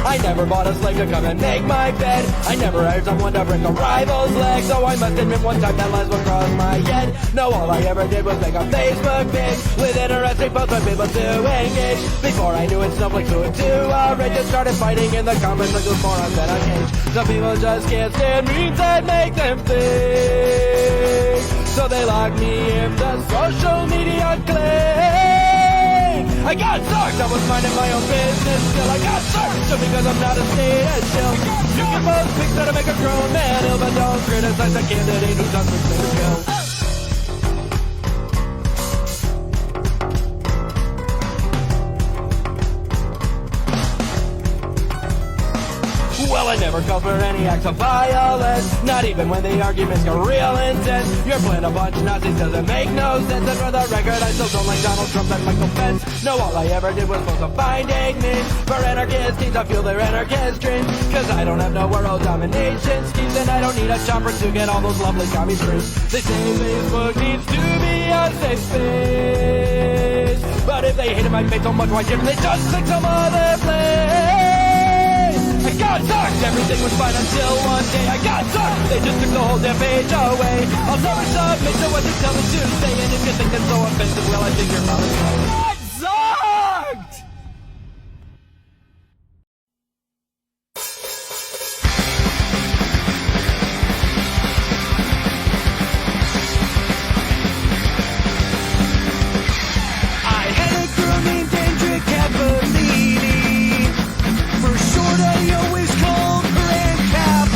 I never bought a slave to come and make my bed. I never hired someone to break a rival's leg. So I must admit one time that lines were crossed my head. No, all I ever did was make a Facebook page with interesting posts for people to engage. Before I knew it, snowflakes flew into a rage and started fighting in the comments like those morons that I changed. Some people just can't stand memes that make them think, so they lock me in the social media clay. I got sucked, I was minding my own business still. I got sucked just because I'm not a status chill. You can post pics that'll make a grown man ill, but don't criticize a candidate who's on the skill. Well, I never called for any acts of violence, not even when the arguments get real intense. You're playing a bunch of Nazis, doesn't make no sense. And for the record, I still don't like Donald Trump and Michael Pence. No, all I ever did was post a binding meme for anarchist teens to fuel their anarchist dreams. Cause I don't have no world domination schemes, and I don't need a chopper to get all those lovely commie streams. They say Facebook needs to be a safe space, but if they hated my face so much, why didn't they just click some other place? I got sucked, everything was fine until one day I got sucked, they just took the whole damn page away. I'll never submit to what they tell me to say, and if you think that's so offensive, well, I think you're probably right. That sucked! I had a girl named Andrea Cavallini. For short, I always called her Aunt Cap.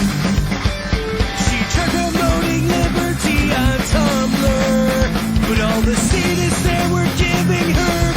She tried promoting liberty on Tumblr, but all the statists there were giving her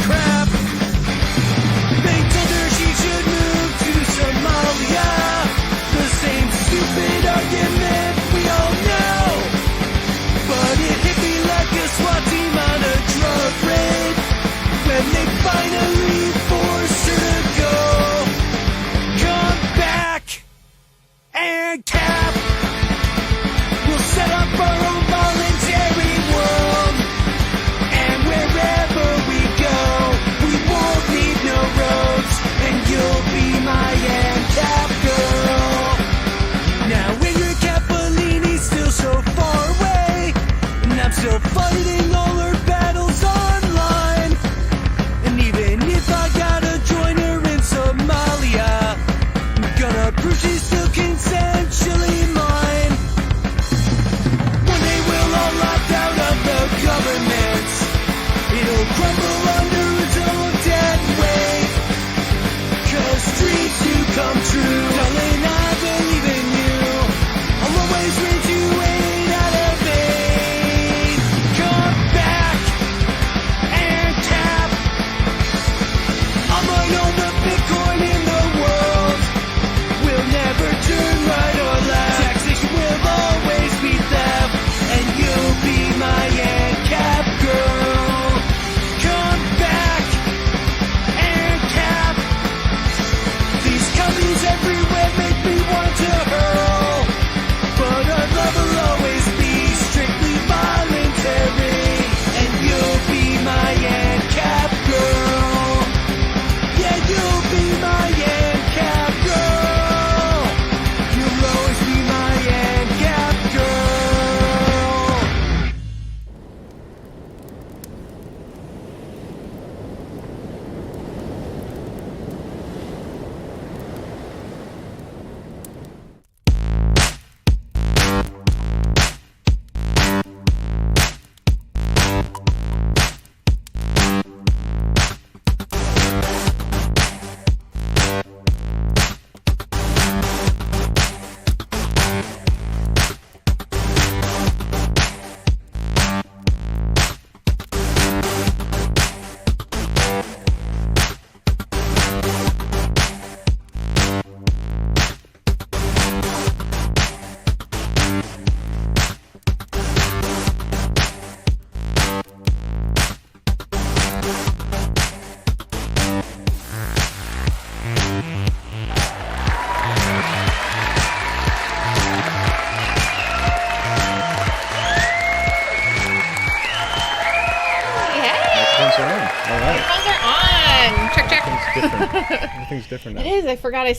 Everything's different now. It is. I forgot I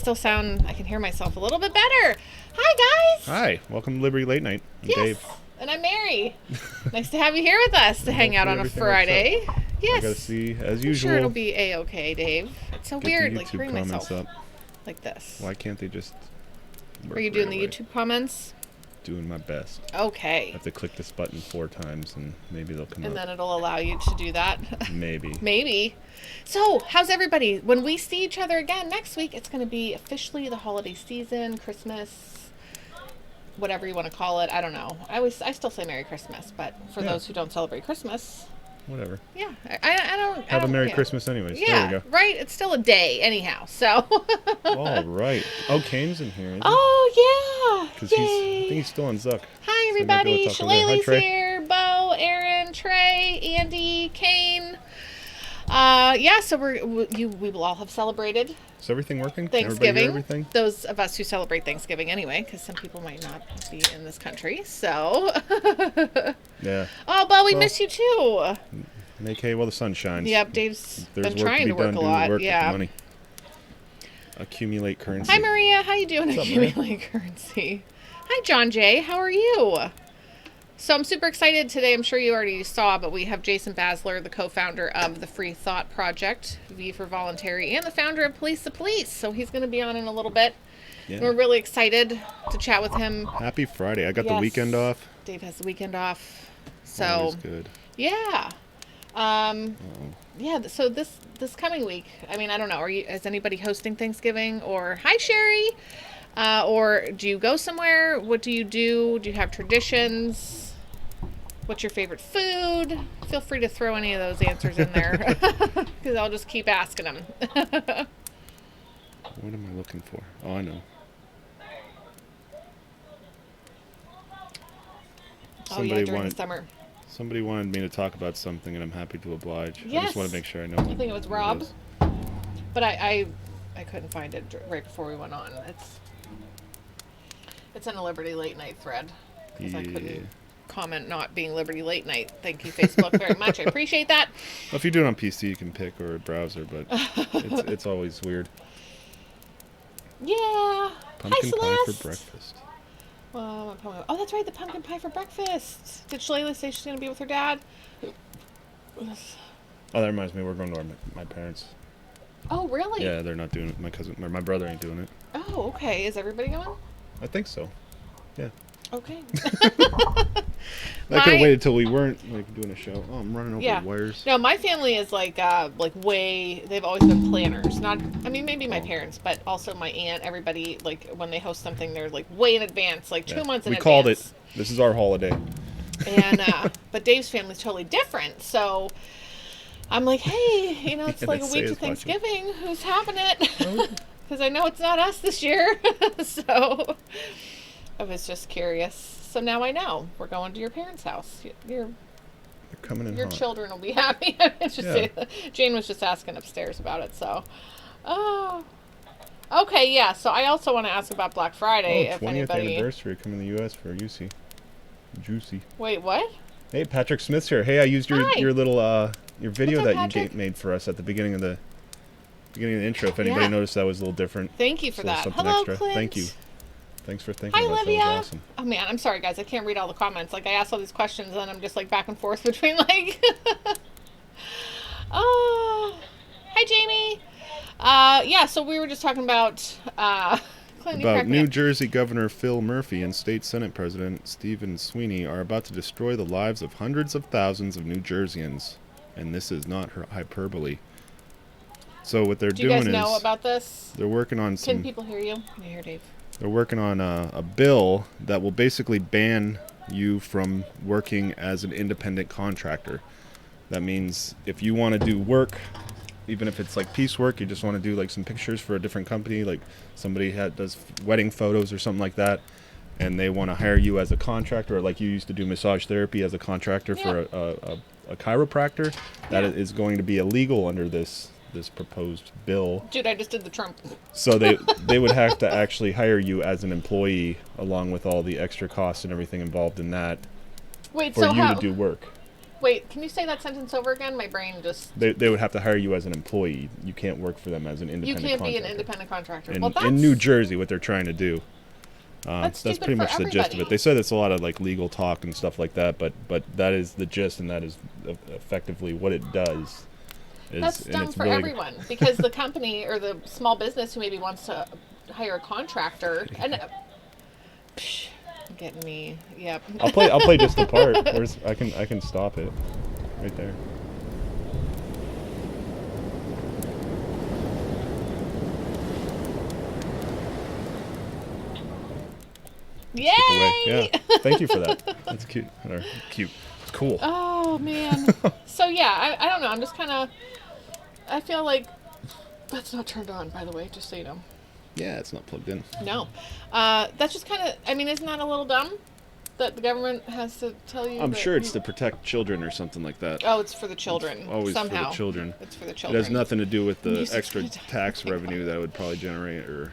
can hear myself a little bit better. Hi, guys. Hi. Welcome to Liberty Late Night. I'm Dave. And I'm Mary. Nice to have you here with us to hang out on a Friday. Yes. I gotta see, as I'm usual. sure it'll be A-okay, Dave. It's so weird, like hearing myself up. like this. Why can't they just work Are you doing right the away? YouTube comments? Doing my best. Okay. I have to click this button 4 times and maybe they'll come up. And then it'll allow you to do that. Maybe. Maybe. So, how's everybody? When we see each other again next week, it's going to be officially the holiday season, Christmas, whatever you want to call it. I don't know. I still say Merry Christmas, but for those who don't celebrate Christmas, whatever. Yeah, I don't have a Merry Christmas anyways. Yeah, there we go. Right. It's still a day anyhow. So. All right. Oh, Kane's in here. Oh yeah. Because I think he's still on Zuck. Hi everybody. Shillelagh's here. Bo, Aaron, Trey, Andy, Kane. Yeah. So we will all have celebrated. Is everything working? Thanksgiving. Everything? Those of us who celebrate Thanksgiving anyway, because some people might not be in this country. So. Yeah. Oh, Bo, we miss you too. Make hay while the sun shines. Yep, Dave's There's been trying to work a lot. Work yeah. with the money. Accumulate currency. Hi, Maria. How you doing? Accumulate currency. Hi, John Jay. How are you? So I'm super excited today. I'm sure you already saw, but we have Jason Bassler, the co-founder of the Free Thought Project, V for Voluntary, and the founder of Police the Police. So he's going to be on in a little bit. Yeah. We're really excited to chat with him. Happy Friday. I got the weekend off. Dave has the weekend off. So always good. Yeah. Yeah, so this coming week, I mean, I don't know, is anybody hosting Thanksgiving? Or hi Sherry, or do you go somewhere? What do you do? Do you have traditions? What's your favorite food? Feel free to throw any of those answers in there, because I'll just keep asking them. What am I looking for? Oh, I know. During the summer. Somebody wanted me to talk about something, and I'm happy to oblige. Yes. I just want to make sure I know. I think it was Rob, but I couldn't find it right before we went on. It's in a Liberty Late Night thread, because I couldn't comment not being Liberty Late Night. Thank you, Facebook, very much. I appreciate that. Well, if you do it on PC, you can pick, or a browser, but it's always weird. Yeah. Pumpkin Hi, pie Celeste. for breakfast. Oh, that's right, the pumpkin pie for breakfast. Did Shillelagh say she's going to be with her dad? Oh, that reminds me, we're going to my parents. Oh, really? Yeah, they're not doing it. My cousin or my brother ain't doing it. Oh, okay. Is everybody going? I think so. Yeah. Okay. I could have waited till we weren't doing a show. Oh, I'm running over wires. No, my family is they've always been planners. Maybe my parents, but also my aunt. Everybody, when they host something, they're way in advance, 2 months in advance. We called it. This is our holiday. And but Dave's family's totally different, so I'm like, hey, it's a week to Thanksgiving. Who's having it? Because I know it's not us this year. So I was just curious. So now I know. We're going to your parents' house. They're coming in your hot. Children will be happy. Jane was just asking upstairs about it. So, okay, yeah. So I also want to ask about Black Friday. Oh, 20th anniversary coming to the U.S. for UC. Juicy. Wait, what? Hey, Patrick Smith's here. Hey, I used your little your video that you made for us at the beginning of the intro. If anybody noticed, that was a little different. Thank you for that. Hello, extra. Clint. Thank you. Thanks for thinking. Hi, Olivia. That was awesome. Oh man, I'm sorry guys. I can't read all the comments. I ask all these questions and I'm just back and forth between Oh, hi Jamie. Yeah. So we were just talking about New Jersey Governor Phil Murphy and State Senate President Stephen Sweeney are about to destroy the lives of hundreds of thousands of New Jerseyans, and this is not hyperbole. So what they're doing is... Do you guys know about this? They're working on some... Can people hear you? Can you hear Dave? They're working on a bill that will basically ban you from working as an independent contractor. That means if you want to do work, even if it's piecework, you just want to do some pictures for a different company, somebody does wedding photos or something like that, and they want to hire you as a contractor, or you used to do massage therapy as a contractor for a chiropractor, that is going to be illegal under this proposed bill. Dude, I just did the Trump. So they would have to actually hire you as an employee, along with all the extra costs and everything involved in that, for you to do work. Wait, can you say that sentence over again? My brain just... They would have to hire you as an employee. You can't work for them as an independent contractor. You can't be an independent contractor. In New Jersey, what they're trying to do. That's pretty much the gist of it. They said it's a lot of like legal talk and stuff like that, but that is the gist, and that is effectively what it does. That's dumb for everyone, because the company or the small business who maybe wants to hire a contractor and getting me. Yep. I'll play just the part. I can stop it right there. Yay! Yeah. Thank you for that. That's cute. Or cute. It's cool. Oh man. So yeah, I don't know. I'm just kind of. I feel like that's not turned on, by the way, just so you know. Yeah, it's not plugged in. No. That's just kind of. I mean, isn't that a little dumb? That the government has to tell you. I'm sure it's to protect children or something like that. Oh, it's for the children. It's always somehow. for the children. It's for the children. It has nothing to do with the extra tax revenue that would probably generate or.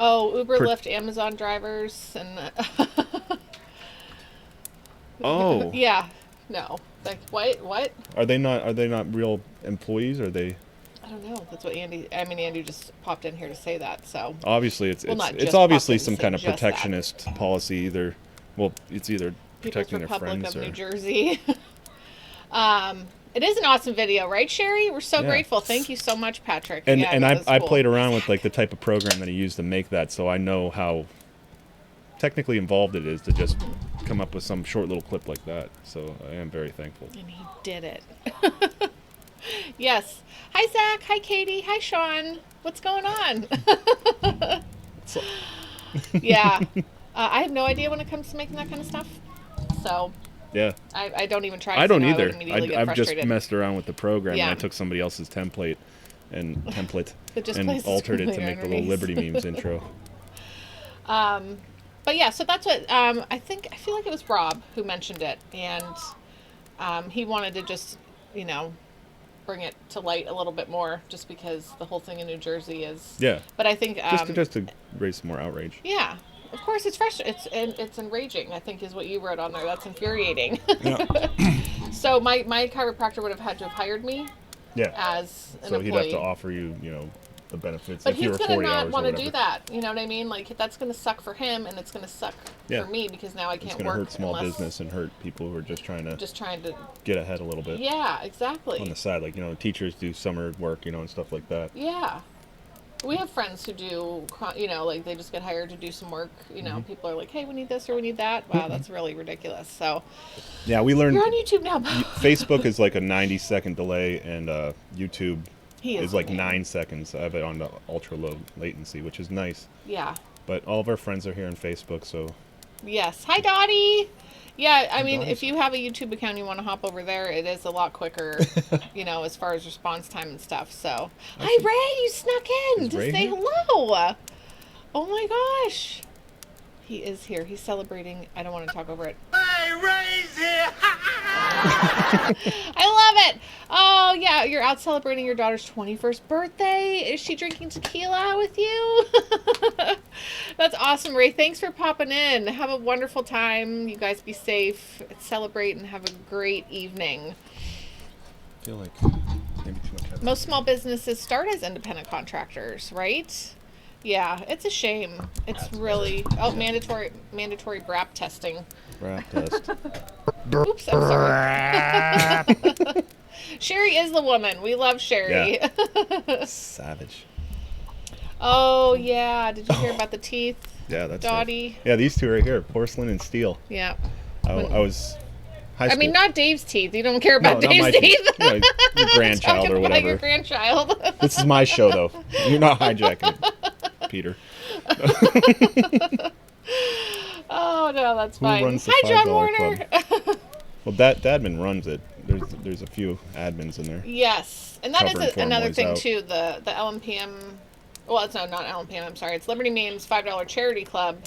Oh, Uber, Lyft, Amazon drivers, and. Oh. Yeah. No. Like what? What? Are they not real employees? Are they? I don't know. That's what Andy just popped in here to say that. So. Obviously, it's obviously some kind of protectionist policy. Either, well, it's either protecting People's their Republic friends of or. New Jersey. It is an awesome video, right, Sherry? We're so grateful. Thank you so much, Patrick. And yeah, and I cool. played around with like the type of program that he used to make that, so I know how technically involved it is to just come up with some short little clip like that. So I am very thankful. And he did it. Yes. Hi, Zach. Hi, Katie. Hi, Sean. What's going on? Yeah. I have no idea when it comes to making that kind of stuff. So. Yeah. I don't even try. I don't either. I've just messed around with the program, yeah. and I took somebody else's template and and altered it to make the little Liberty Memes intro. But yeah, so that's what I feel like it was Rob who mentioned it, and he wanted to just bring it to light a little bit more, just because the whole thing in New Jersey is. Yeah. But I think just to raise some more outrage. Yeah. Of course, it's fresh. It's enraging, I think, is what you wrote on there. That's infuriating. Yeah. So my chiropractor would have had to have hired me. Yeah. As an employee. So he'd have to offer you, the benefits. But he's going to not want to do that. You know what I mean? Like, that's going to suck for him, and it's going to suck for me, because now I can't work. It's going to hurt small business and hurt people who are just trying to get ahead a little bit. Yeah, exactly. On the side, like, teachers do summer work, and stuff like that. Yeah. We have friends who do, like they just get hired to do some work. People are like, hey, we need this or we need that. Wow, that's really ridiculous. So, yeah, we learned. You're on YouTube now. Facebook is like a 90-second delay, and YouTube is like 9 seconds. I have it on the ultra low latency, which is nice. Yeah. But all of our friends are here on Facebook, so. Yes. Hi, Dottie. Yeah, I mean, if you have a YouTube account, you want to hop over there. It is a lot quicker, as far as response time and stuff. So, hi, Ray, you snuck in to say hello. Oh my gosh, he is here. He's celebrating. I don't want to talk over it. Hey, Ray's here. I love it. Oh yeah, you're out celebrating your daughter's 21st birthday. Is she drinking tequila with you? That's awesome, Ray. Thanks for popping in. Have a wonderful time. You guys be safe. Celebrate and have a great evening. I feel like maybe too much. Most small businesses start as independent contractors, right? Yeah, it's a shame. It's really mandatory BRAP testing. BRAP test. Oops, I'm sorry. Sherry is the woman. We love Sherry. Yeah. Savage. Oh yeah, did you hear about the teeth? Yeah, that's Dottie. Right. Yeah, these two right here, porcelain and steel. Yeah. I was high school. I mean, not Dave's teeth. You don't care about Dave's teeth. Your grandchild or whatever. Your grandchild. This is my show, though. You're not hijacking it, Peter. Oh no, that's Who fine. runs the Hi, John $5 Warner. Well, Dadman runs it. There's a few admins in there. Yes, and that is another thing out. too. The LMPM. Well, it's not LMPM. I'm sorry. It's Liberty Memes $5 Charity Club.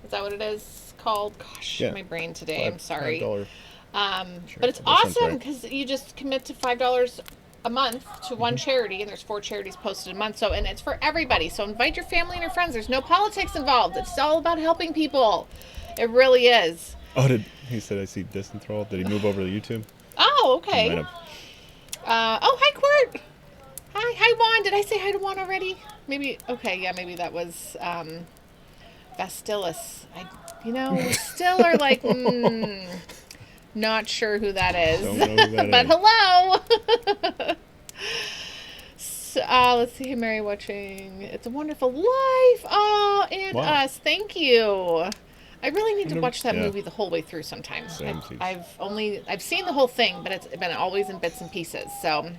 Is that what it is called? Gosh, my brain today. I'm sorry. $5 but it's awesome because you just commit to $5 a month to one charity, and there's 4 charities posted a month. So, and it's for everybody. So invite your family and your friends. There's no politics involved. It's all about helping people. It really is. Oh, he said I see Disenthralled. Did he move over to YouTube? Oh, He okay. might have. Oh, hi, Court. Hi, Juan. Did I say hi to Juan already? Maybe. Okay, yeah, maybe that was Vastilis. We still are like, not sure who that is. Don't know who that But is. hello. So, let's see, Mary watching It's a Wonderful Life. Oh, and Wow. us. Thank you. I really need to never- watch that yeah. movie the whole way through sometime. Same. I've seen the whole thing, but it's been always in bits and pieces. So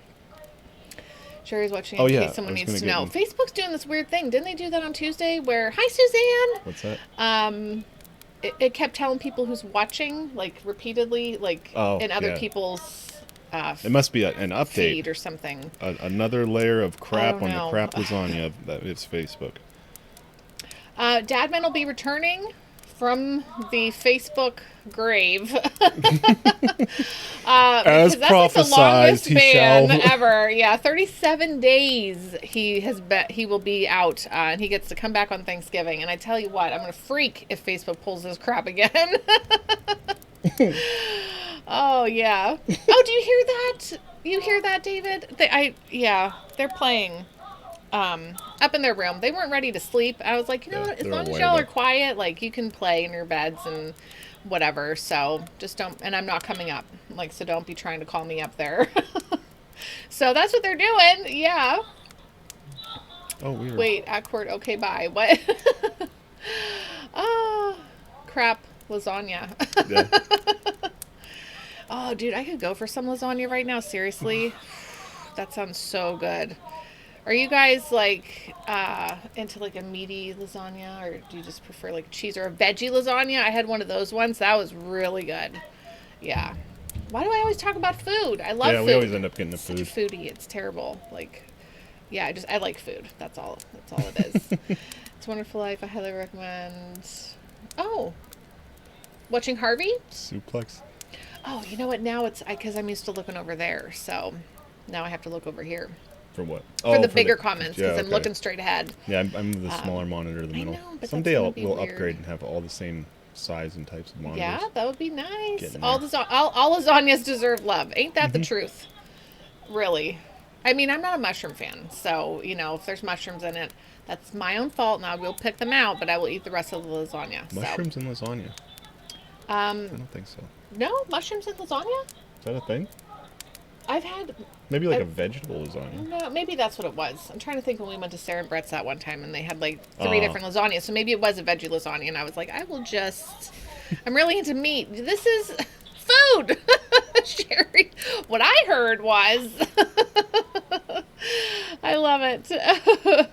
Sherry's watching Oh, in yeah, case someone I was needs to gonna know. get Facebook's doing this weird thing. Didn't they do that on Tuesday? Where hi Suzanne. What's that? It kept telling people who's watching like repeatedly, like Oh, in other yeah. people's It must be an update. feed or something. Another layer of crap don't on know. the crap lasagna that is Facebook. Dadman will be returning from the Facebook grave. As because that's prophesized, like the longest he ban shall. ever. Yeah, 37 days he will be out, and he gets to come back on Thanksgiving. And I tell you what, I'm gonna freak if Facebook pulls this crap again. Oh yeah. Oh, do you hear that? You hear that, David? They're playing. Up in their room. They weren't ready to sleep. I was like, Yeah, what? As they're long as aware y'all of are it. quiet, like you can play in your beds and whatever. So just don't. And I'm not coming up. Like, so don't be trying to call me up there. So that's what they're doing. Yeah. Oh, weird. Wait, Accord. Okay, bye. What? Oh, crap. Lasagna. Yeah. Oh, dude, I could go for some lasagna right now. Seriously. That sounds so good. Are you guys like into like a meaty lasagna, or do you just prefer like cheese or a veggie lasagna? I had one of those ones. That was really good. Yeah. Why do I always talk about food? I love Yeah, food. we always end up getting the Such food. a foodie. It's terrible. Like, yeah, I like food. That's all it is. It's a Wonderful Life. I highly recommend. Oh, watching Harvey. Suplex. Oh, you know what? Now it's because I'm used to looking over there, so now I have to look over here For what? for the bigger comments because yeah, I'm okay. looking straight ahead. Yeah, I'm the smaller monitor in the I middle. know, but Someday that's gonna be we'll weird. upgrade and have all the same size and types of monitors. Yeah, that would be nice. Getting All lasagnas deserve love. Ain't that Mm-hmm. the truth? Really. I mean, I'm not a mushroom fan, so if there's mushrooms in it, that's my own fault, and I will pick them out. But I will eat the rest of the lasagna. Mushrooms and lasagna. So, I don't think so. no mushrooms in lasagna. Is that a thing? I've had. Maybe like I- a vegetable lasagna. No, maybe that's what it was. I'm trying to think when we went to Sarah and Brett's that one time, and they had like 3 Oh. different lasagnas. So maybe it was a veggie lasagna, and I was like, I'm really into meat. This is food, Sherry. What I heard was, I love it.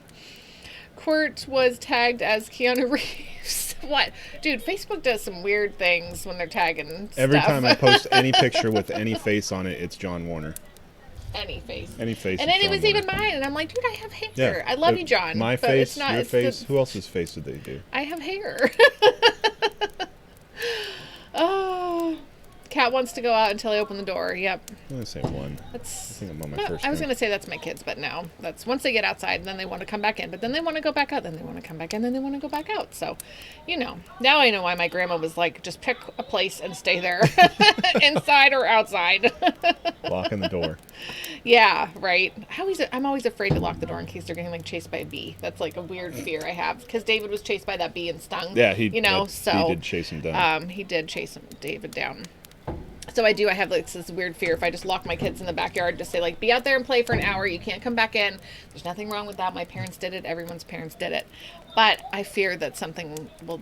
Quirt was tagged as Keanu Reeves. What, dude? Facebook does some weird things when they're tagging Every stuff. time I post any picture with any face on it, it's John Warner. Any face. Any face. And is then it John was even Warner. mine, and I'm like, dude, I have hair. Yeah. I love you, John. My but face, it's not, your it's face. the- Who else's face did they do? I have hair. Oh, Cat wants to go out until I open the door. Yep. I'm gonna say one. I That's. think I'm on my No, first. I was one. gonna say that's my kids, but no. That's once they get outside, then they want to come back in, but then they want to go back out, then they want to come back in, then they want to go back out. So, now I know why my grandma was like, just pick a place and stay there, inside or outside. Locking the door. Yeah, right. I'm always afraid to lock the door in case they're getting like chased by a bee. That's like a weird fear I have because David was chased by that bee and stung. Yeah, he. he did chase him down. He did chase David down. So I have like this weird fear if I just lock my kids in the backyard, just say like, be out there and play for an hour. You can't come back in. There's nothing wrong with that. My parents did it. Everyone's parents did it. But I fear that something will,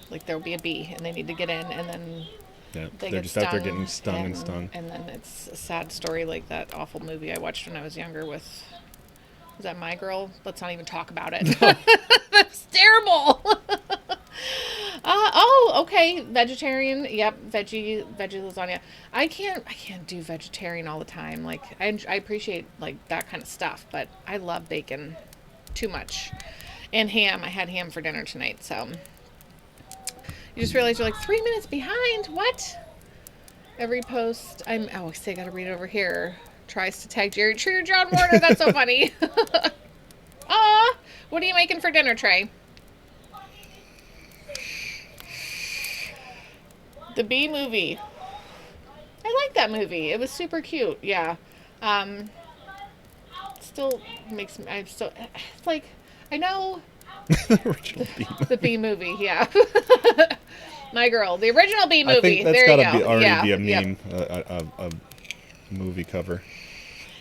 like there'll be a bee and they need to get in and then Yeah, they they're get just out there stung, getting stung and stung. And then it's a sad story like that awful movie I watched when I was younger with, was that My Girl? Let's not even talk about it. That's terrible. Okay. Vegetarian. Yep. Veggie lasagna. I can't do vegetarian all the time. Like I appreciate like that kind of stuff, but I love bacon too much. And ham. I had ham for dinner tonight, so. You just realize you're like 3 minutes behind. What? Every post I gotta read it over here. Tries to tag Jerry True John Warner. That's so funny. Aw, what are you making for dinner, Trey? The Bee Movie. I like that movie. It was super cute. Yeah. Still makes me. I'm still it's like I know The original B movie. the B movie. Yeah. My girl, the original B I movie. think that's there got you to go. be already Yeah. be a Yep. meme, a movie cover.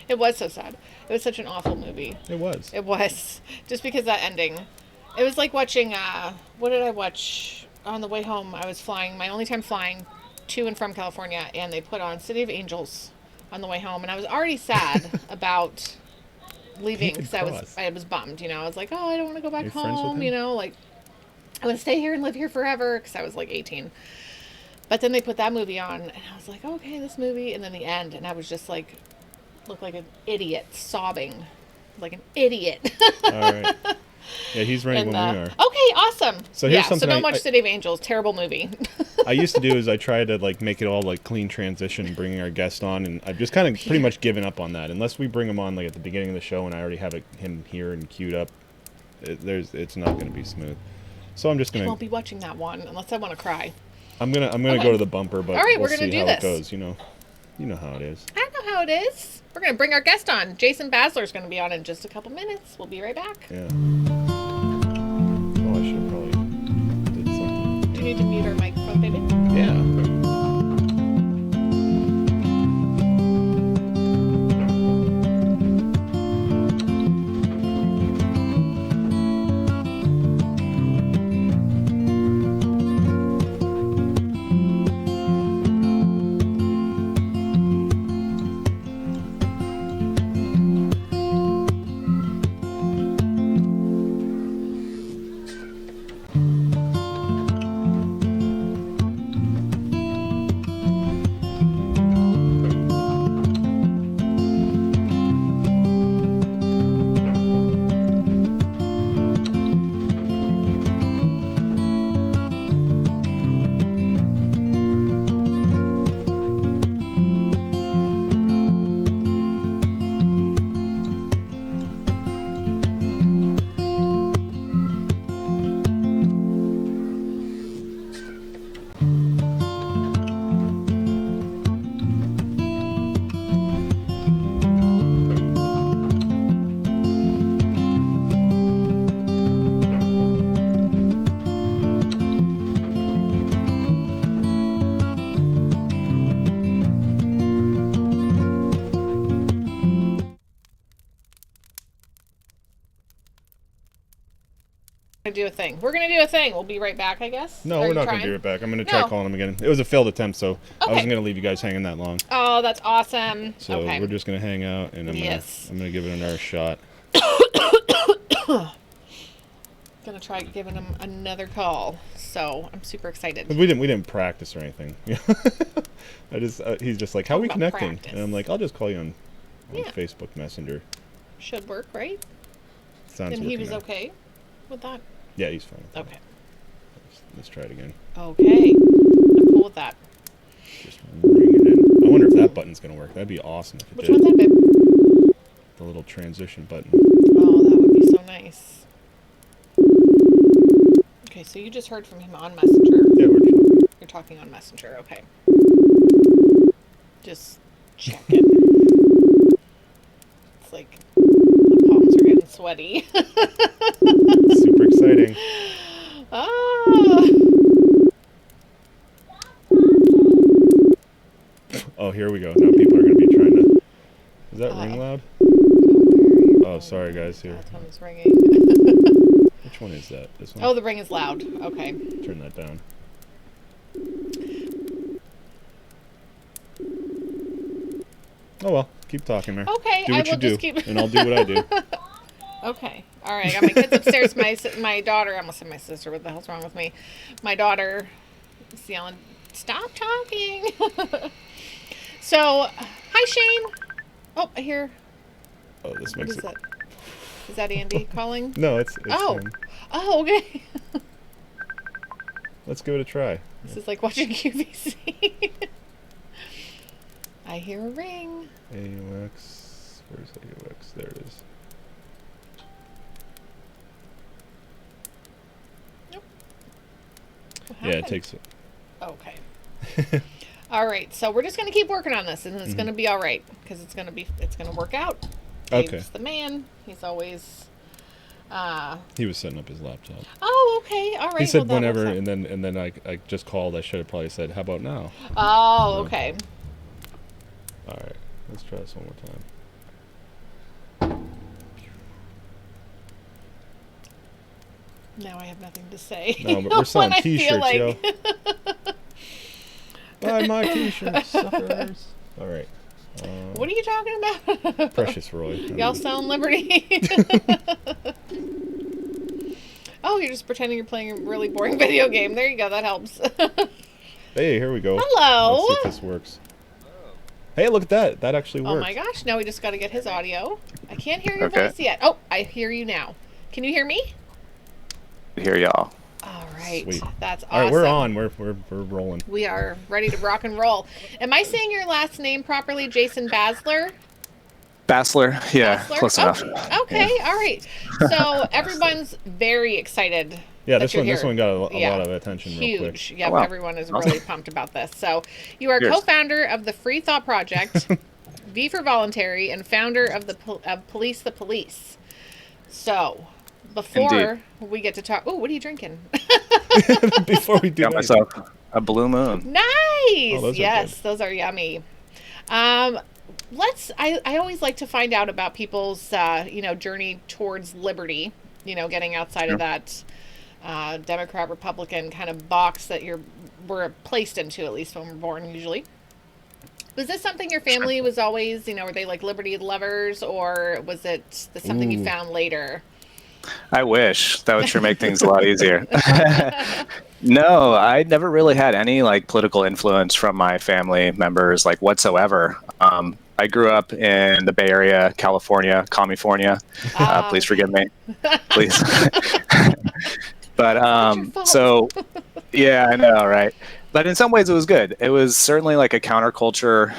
It was so sad. It was such an awful movie. It was. It was just because that ending. It was like watching. What did I watch on the way home? I was flying. My only time flying to and from California, and they put on City of Angels on the way home, and I was already sad about leaving because I was bummed. I was like, oh, I don't want to go back Are you friends with home. him? Like I want to stay here and live here forever because I was like 18. But then they put that movie on, and I was like, okay, this movie, and then the end, and I was just like, looked like an idiot, sobbing, like an idiot. All right. Yeah, he's running when we are. Okay, awesome. So here's So something don't watch City of Angels. Terrible movie. I used to do is I try to like make it all like clean transition, bringing our guest on, and I've just kind of pretty much given up on that. Unless we bring him on like at the beginning of the show, and I already have him here and queued up, it's not going to be smooth. So I'm just I gonna. won't be watching that one unless I want to cry. I'm gonna Okay. go to the bumper, but All right, we'll we're gonna see do how this. it goes. You know how it is. I know how it is. We're gonna bring our guest on. Jason Bassler is gonna be on in just a couple minutes. We'll be right back. Yeah. Oh, I should have probably did something. Do you need to mute our microphone, baby? Yeah. Do a thing. We're gonna do a thing. We'll be right back, I guess. No, Are we're you not trying? going to do it back. I'm going to try No. calling him again. It was a failed attempt, so I Okay. wasn't going to leave you guys hanging that long. Oh, that's awesome. So okay. we're just going to hang out, and Yes. I'm going to give it another shot. Gonna try giving him another call. So I'm super excited. We didn't practice or anything. He's just like, how are we Talk about connecting? practice. And I'm like, I'll just call you on Yeah. Facebook Messenger. Should work, right? Sounds And he working was out. okay with that. Yeah, he's fine. Okay. Let's try it again. Okay. I'm cool with that. Just ring it in. I wonder if that button's going to work. That'd be awesome if it Which did. one's that, babe? The little transition button. Oh, that would be so nice. Okay, so you just heard from him on Messenger. Yeah, we're chilling. You're talking on Messenger, okay. Just checking. It's like the palms are getting sweaty. Super exciting. Ah. Oh, here we go. Now people are going to be trying to... Is that ring loud? Oh, sorry, guys. Here. That one's ringing. Which one is that? This one? Oh, the ring is loud. Okay. Turn that down. Oh, well. Keep talking there. Okay, Do I what you will do, just keep. and I'll do what I do. Okay. All right. I got my kids upstairs. My daughter. I almost said my sister. What the hell's wrong with me? My daughter is yelling, "Stop talking!" So, hi Shane. Oh, I hear. Oh, this What makes is it... that? Is that Andy calling? No, it's Oh. him. Oh, okay. Let's give it a try. This is like watching QVC. I hear a ring. AUX. Where's AUX? There it is. What Yeah, it happened? takes... Okay. All right, so we're just gonna keep working on this, and it's gonna be all right because it's gonna work out. Okay. Dave's the man. He's always. He was setting up his laptop. Oh, okay, all right. He said well, that whenever, works out. and then I just called. I should have probably said, "How about now?" Oh, okay. All right, let's try this one more time. Now I have nothing to say. No, but we're selling When I feel T-shirts, yo. like- Buy my T-shirts, suckers. All right. What are you talking about? Precious Roy. Y'all selling Liberty? Oh, you're just pretending you're playing a really boring video game. There you go. That helps. Hey, here we go. Hello. Let's see if this works. Hey, look at that. That actually works. Oh my gosh. Now we just got to get his audio. I can't hear your Okay. voice yet. Oh, I hear you now. Can you hear me? Hear y'all. All right. Sweet. That's awesome. All right, we're on. We're rolling. We are ready to rock and roll. Am I saying your last name properly? Jason Bassler? Bassler? Yeah, Bassler? close enough. Okay, all right. So everyone's very excited. Yeah, that this you're one here. got a Yeah. lot of attention real quick. Huge. Yep, Oh, wow. everyone is Awesome. really pumped about this. So you are Cheers. co-founder of the Free Thought Project, V for Voluntary, and founder of Police the Police. So before we get to talk, oh, what are you drinking? Before we do Got anything. myself a Blue Moon. Nice. those are Yes, good. those are yummy. I always like to find out about people's journey towards liberty. Getting outside of that Democrat Republican kind of box that we're placed into, at least when we're born usually. Was this something your family was always, were they like liberty lovers, or was it something you Ooh. found later? I wish. That would sure make things a lot easier. No, I never really had any like political influence from my family members like whatsoever. I grew up in the Bay Area, California, California. Please forgive me, please. But your fault. so yeah, I know, right? But in some ways, it was good. It was certainly like a counterculture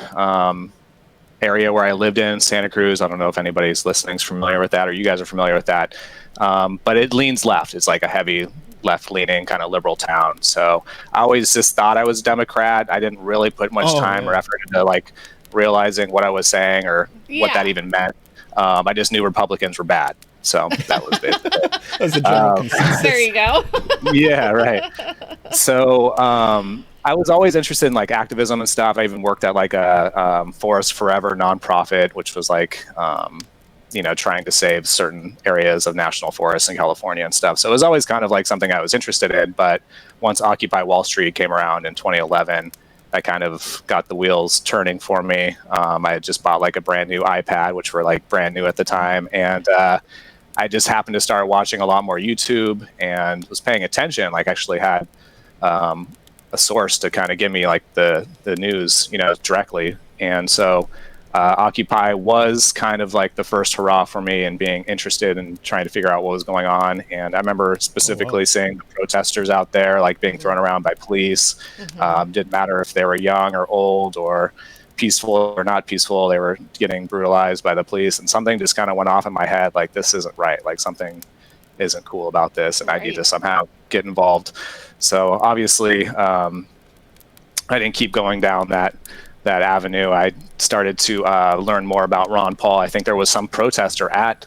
area where I lived in, Santa Cruz. I don't know if anybody's listening is familiar with that, or you guys are familiar with that. But it leans left. It's like a heavy left-leaning kind of liberal town. So I always just thought I was a Democrat. I didn't really put much time or effort into like realizing what I was saying or what that even meant. I just knew Republicans were bad. So that was basically it. That was the general consensus. There you go. Yeah, right. So I was always interested in like activism and stuff. I even worked at like a Forest Forever nonprofit, which was like trying to save certain areas of national forests in California and stuff. So it was always kind of like something I was interested in. But once Occupy Wall Street came around in 2011, that kind of got the wheels turning for me. I had just bought like a brand new iPad, which were like brand new at the time, and I just happened to start watching a lot more YouTube and was paying attention. Like actually had a source to kind of give me like the news, directly. And so Occupy was kind of like the first hurrah for me in being interested in trying to figure out what was going on. And I remember specifically seeing the protesters out there, like being thrown around by police. Didn't matter if they were young or old or peaceful or not peaceful, they were getting brutalized by the police. And something just kind of went off in my head, like, this isn't right. Like something isn't cool about this. And I need to somehow get involved. So obviously, I didn't keep going down that avenue. I started to learn more about Ron Paul. I think there was some protester at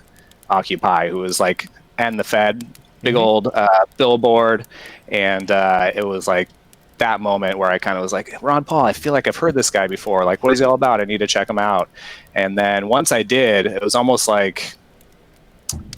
Occupy who was like, and the Fed, big old billboard. And it was like that moment where I kind of was like, Ron Paul, I feel like I've heard this guy before. Like, what is he all about? I need to check him out. And then once I did, it was almost like,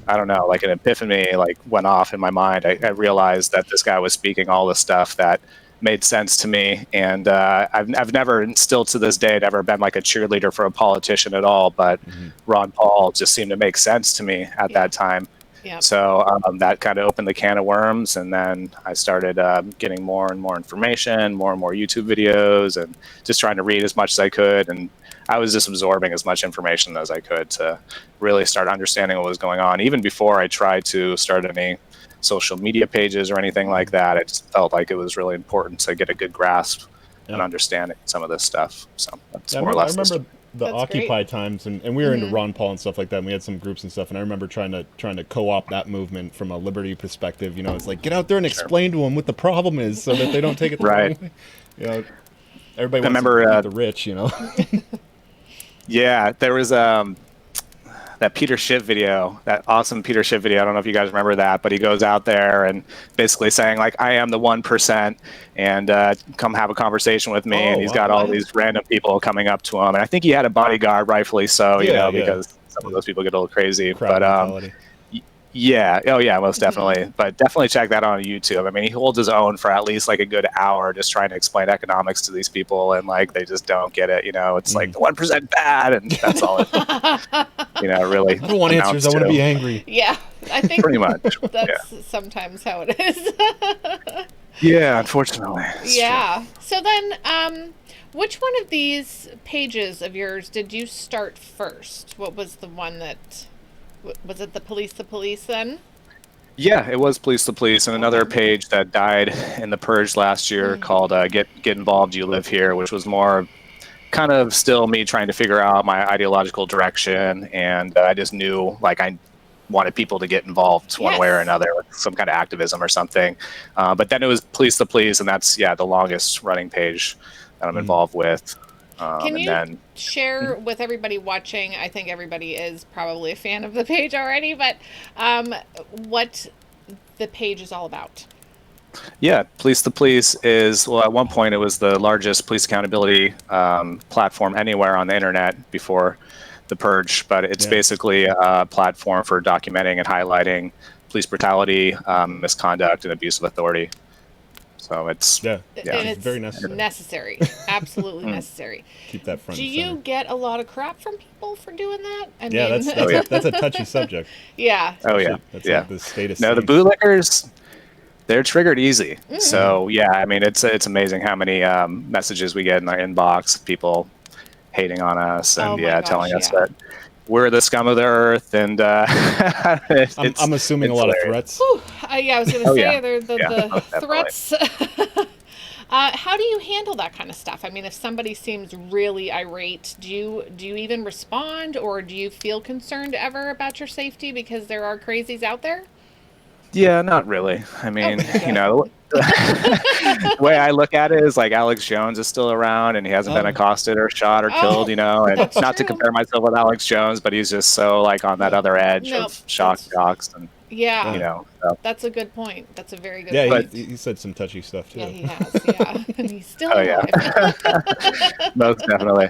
I don't know, like an epiphany like went off in my mind. I realized that this guy was speaking all the stuff that made sense to me. And I've never, and still to this day, never been like a cheerleader for a politician at all. But Ron Paul just seemed to make sense to me at that time. Yeah. So that kind of opened the can of worms. And then I started getting more and more information, more and more YouTube videos, and just trying to read as much as I could. And I was just absorbing as much information as I could to really start understanding what was going on. Even before I tried to start any social media pages or anything like that, I just felt like it was really important to get a good grasp and understanding some of this stuff. So that's more or less. I remember the That's Occupy great. times, and we were into Ron Paul and stuff like that. And we had some groups and stuff, and I remember trying to co-opt that movement from a liberty perspective. It's like, get out there and explain to them what the problem is, so that they don't take it the Right. wrong way. Everybody wants remember, to beat the rich, you know. Yeah, there was that Peter Schiff video, that awesome Peter Schiff video. I don't know if you guys remember that, but he goes out there and basically saying like, I am the 1% and come have a conversation with me. And he's got all these random people coming up to him. And I think he had a bodyguard, rightfully so, you know, because some of those people get a little crazy. Crowd mentality. Yeah. Oh, yeah, most definitely. But definitely check that out on YouTube. I mean, he holds his own for at least like a good hour just trying to explain economics to these people. And like, they just don't get it. You know, it's like the 1% bad. And that's all it, you know, really. I don't want answers. I want to be angry. Yeah. I think pretty much. That's sometimes how it is. Yeah, unfortunately. Yeah. True. So then, which one of these pages of yours did you start first? What was the one that... Was it the police then? Yeah, it was Police the Police, and another page that died in the purge last year called Get Involved, You Live Here, which was more kind of still me trying to figure out my ideological direction, and I just knew like I wanted people to get involved one way or another, with some kind of activism or something. But then it was Police the Police, and that's the longest running page that I'm involved with. Can you share with everybody watching, I think everybody is probably a fan of the page already, but what the page is all about? Yeah, Police the Police is, well, at one point it was the largest police accountability platform anywhere on the internet before the purge, but it's basically a platform for documenting and highlighting police brutality, misconduct, and abuse of authority. So it's and it's very necessary. Absolutely necessary. Keep that front. Do you get a lot of crap from people for doing that? I mean, that's a touchy subject. Yeah. Oh yeah. That's like the status. No, the bootlickers, they're triggered easy. So yeah, I mean it's amazing how many messages we get in our inbox, people hating on us and telling us that we're the scum of the earth, and I'm assuming a lot of threats. I was going to say they're the threats. How do you handle that kind of stuff? I mean, if somebody seems really irate, do you even respond, or do you feel concerned ever about your safety because there are crazies out there? Yeah, not really. I mean, you know, the way I look at it is like Alex Jones is still around and he hasn't been accosted or shot or killed, you know, and not to compare myself with Alex Jones, but he's just so like on that other edge of shock jocks and you know. So. That's a good point. That's a very good point. Yeah, he said some touchy stuff too. Yeah, he has. And he's still alive. Most definitely.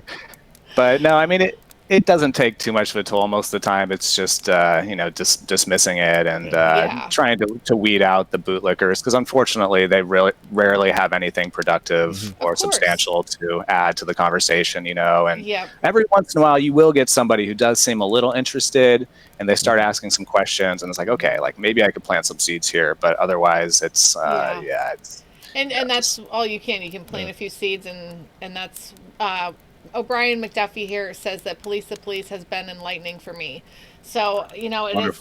But no, I mean it doesn't take too much of a toll most of the time. It's just, you know, dismissing it and trying to weed out the bootlickers, because unfortunately they really rarely have anything productive or substantial to add to the conversation, you know. And every once in a while you will get somebody who does seem a little interested and they start asking some questions and it's like, okay, like maybe I could plant some seeds here. But otherwise it's, it's... And that's all you can. You can plant a few seeds and that's... O'Brien McDuffie here says that Police the Police has been enlightening for me. So, you know, it is,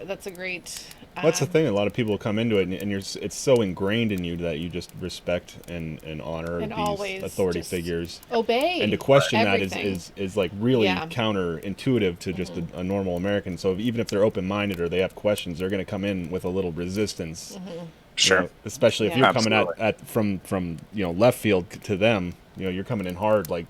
that's a great... That's the thing. A lot of people come into it and it's so ingrained in you that you just respect and honor these authority figures. Obey. And to question everything. That is like really counterintuitive to just a normal American. So even if they're open-minded or they have questions, they're going to come in with a little resistance. Sure. You know, especially if you're coming at from you know, left field to them. You know, you're coming in hard, like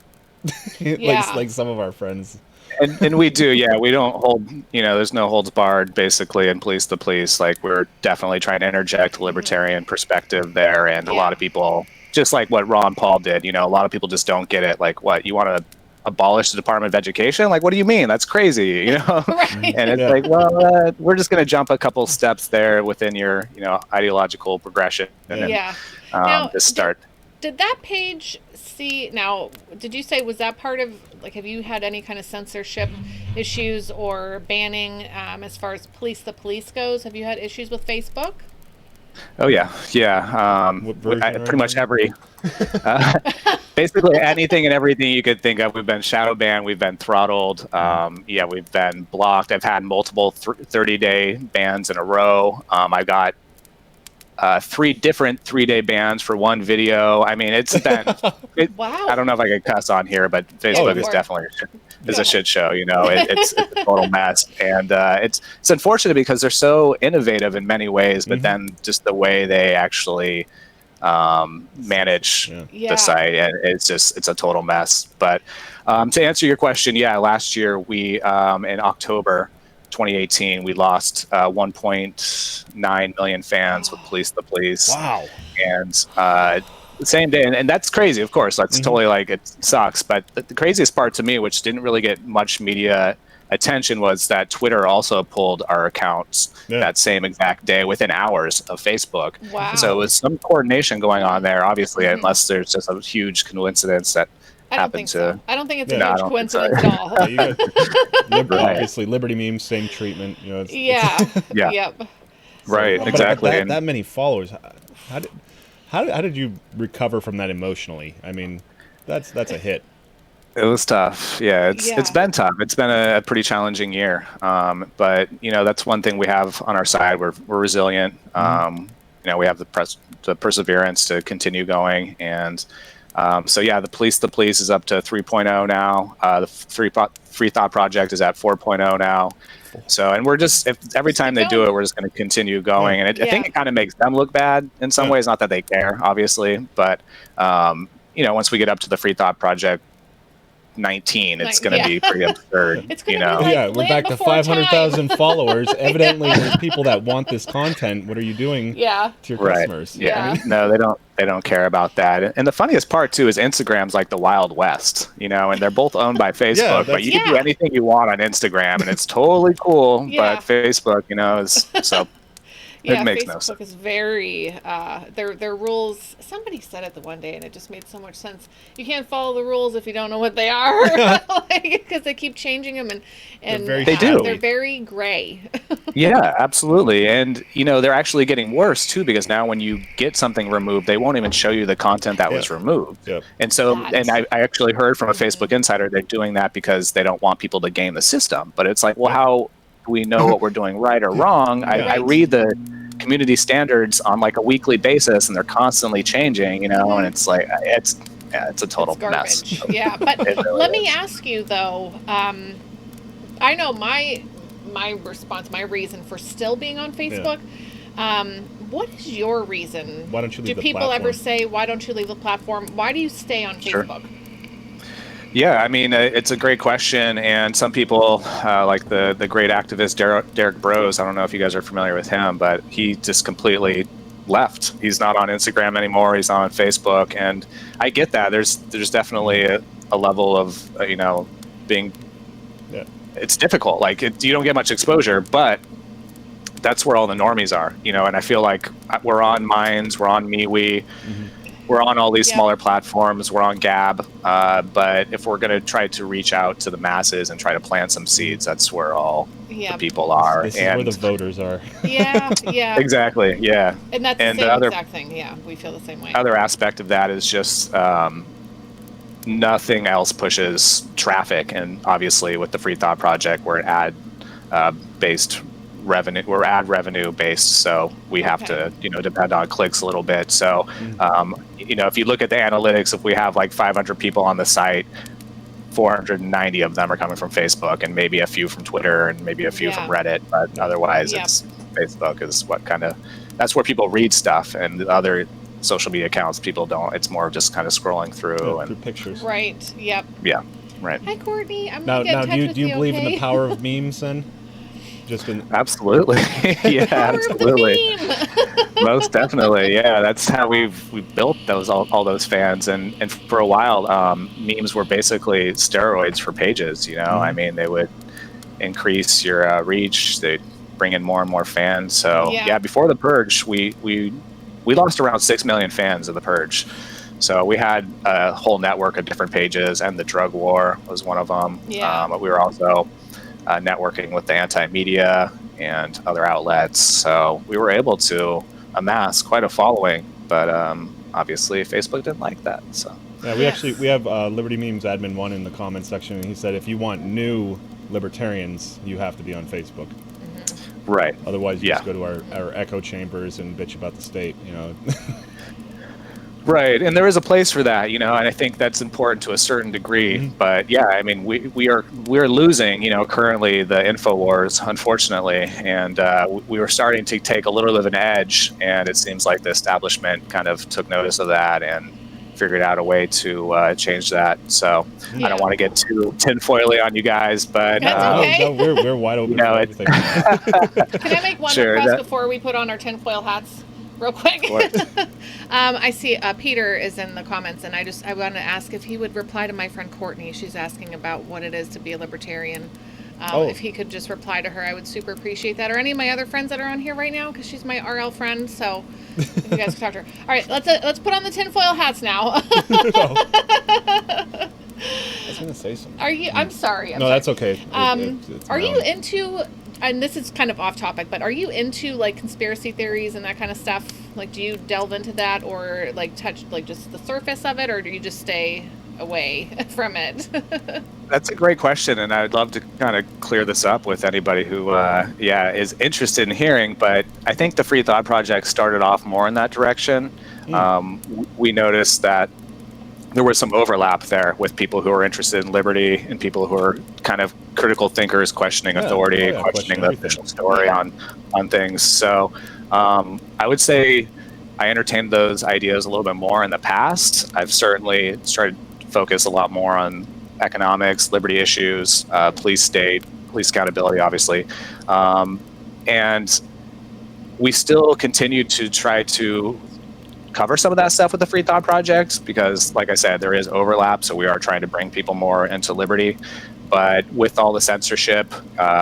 like some of our friends. And we do, we don't hold, you know, there's no holds barred basically in Police the Police. Like we're definitely trying to interject libertarian perspective there. And a lot of people, just like what Ron Paul did, you know, a lot of people just don't get it. Like, what, you want to abolish the Department of Education? Like, what do you mean? That's crazy, you know? And it's like, well, we're just going to jump a couple steps there within your, you know, ideological progression and then just start. Did that page now, did you say, was that part of, like, have you had any kind of censorship issues or banning as far as Police the Police goes? Have you had issues with Facebook? Oh, yeah. Pretty much every, basically anything and everything you could think of. We've been shadow banned. We've been throttled. We've been blocked. I've had multiple 30-day bans in a row. I got 3 different 3-day bans for one video. I mean, it's been, wow. I don't know if I could cuss on here, but Facebook is definitely a shit show. You know, it's a total mess. And it's unfortunate because they're so innovative in many ways, but then just the way they actually manage Yeah. the site, and it's a total mess. But to answer your question, yeah, last year we in October 2018 we lost 1.9 million fans with Police the Police. Wow. And the same day, and that's crazy, of course. That's totally like, it sucks. But the craziest part to me, which didn't really get much media attention, was that Twitter also pulled our accounts that same exact day within hours of Facebook. Wow. So it was some coordination going on there, obviously, unless there's just a huge coincidence that I don't think so. I don't think it's a huge coincidence at all. Yeah, you got, obviously, Liberty Memes, same treatment. You know, it's, yeah. Yeah. Yep. Right. But Exactly. That many followers. How did you recover from that emotionally? I mean, that's a hit. It was tough. Yeah, it's been tough. It's been a pretty challenging year. But that's one thing we have on our side. We're resilient. We have the perseverance to continue going. And so yeah, the police is up to 3.0 now. The Free Thought Project is at 4.0 now. So, and we're just, every time they do it, we're just going to continue going. And I think it kind of makes them look bad in some ways. Not that they care, obviously, but once we get up to the Free Thought Project 19, it's going to be pretty absurd. It's going to be like we're back to 500,000 followers. Evidently, there's people that want this content. What are you doing to your customers? Yeah. No, they don't care about that. And the funniest part too is Instagram's like the Wild West, and they're both owned by Facebook, but you can do anything you want on Instagram and it's totally cool. But Facebook, is so. Yeah, it makes Facebook no sense. is very their rules. Somebody said it the one day, and it just made so much sense. You can't follow the rules if you don't know what they are, because they keep changing them, and they do. They're very gray. Yeah, absolutely, and they're actually getting worse too, because now when you get something removed, they won't even show you the content that was removed. Yep. And so, I actually heard from a Facebook insider they're doing that because they don't want people to game the system. But it's like, well, how do we know what we're doing right or wrong? I read the community standards on like a weekly basis, and they're constantly changing, and it's like it's a total mess. Yeah, but let me ask you though. I know my response, my reason for still being on Facebook. What is your reason? Why don't you leave Do people ever say, "Why don't you leave the platform"? Why do you stay on Facebook? Yeah, I mean, it's a great question, and some people, like the great activist Derek Bros, I don't know if you guys are familiar with him, but he just completely left. He's not on Instagram anymore. He's not on Facebook, and I get that. There's definitely a level of being. Yeah. It's difficult. Like you don't get much exposure, but that's where all the normies are. And I feel like we're on Minds, we're on MeWe. We're on all these smaller platforms. We're on Gab. But if we're going to try to reach out to the masses and try to plant some seeds, that's where all the people are. This is where the voters are. Yeah. Exactly, yeah. And that's the same exact thing. Yeah, we feel the same way. Other aspect of that is just nothing else pushes traffic. And obviously with the Free Thought Project, we're ad-based revenue. We're ad revenue based, so we have to depend on clicks a little bit. So if you look at the analytics, if we have like 500 people on the site, 490 of them are coming from Facebook, and maybe a few from Twitter, and maybe a few from Reddit, but otherwise it's Facebook is that's where people read stuff, and the other social media accounts people don't. It's more just kind of scrolling through and through pictures. Right. Yep. Yeah. Right. Hi, Courtney. I'm now, gonna get in touch do with you you, believe in the power of memes then? Absolutely. Yeah, absolutely. Most definitely. Yeah, that's how we built all those fans, and for a while memes were basically steroids for pages. I mean, they would increase your reach, they'd bring in more and more fans. So before the purge, we lost around 6 million fans of the purge. So we had a whole network of different pages, and the drug war was one of them. But we were also networking with the anti-media and other outlets, so we were able to amass quite a following. But obviously, Facebook didn't like that. So we have Liberty Memes Admin 1 in the comments section, and he said if you want new libertarians, you have to be on Facebook. Right. Otherwise, you just go to our echo chambers and bitch about the state. Right, and there is a place for that, and I think that's important to a certain degree. Mm-hmm. But yeah, I mean, we're losing, currently the InfoWars, unfortunately, and we were starting to take a little bit of an edge, and it seems like the establishment kind of took notice of that and figured out a way to change that. So I don't want to get too tinfoily on you guys, but That's okay. No, we're wide open for everything. Can I make one Sure, request before we put on our tinfoil hats? Real quick. I see Peter is in the comments, and I want to ask if he would reply to my friend Courtney. She's asking about what it is to be a libertarian. If he could just reply to her, I would super appreciate that. Or any of my other friends that are on here right now, because she's my RL friend. So if you guys could talk to her. All right, let's put on the tinfoil hats now. I was gonna say something. Are you? I'm sorry. No, that's okay. It's Are you into? And this is kind of off topic, but are you into like conspiracy theories and that kind of stuff? Like, do you delve into that, or like touch like just the surface of it, or do you just stay away from it? That's a great question, and I'd love to kind of clear this up with anybody who, is interested in hearing. But I think the Free Thought Project started off more in that direction. We noticed that there was some overlap there with people who are interested in liberty and people who are kind of critical thinkers, questioning authority, questioning the official story on things. So I would say I entertained those ideas a little bit more in the past. I've certainly started to focus a lot more on economics, liberty issues, police state, police accountability, obviously. And we still continue to try to cover some of that stuff with the Free Thought Project because, like I said, there is overlap. So we are trying to bring people more into liberty. But with all the censorship,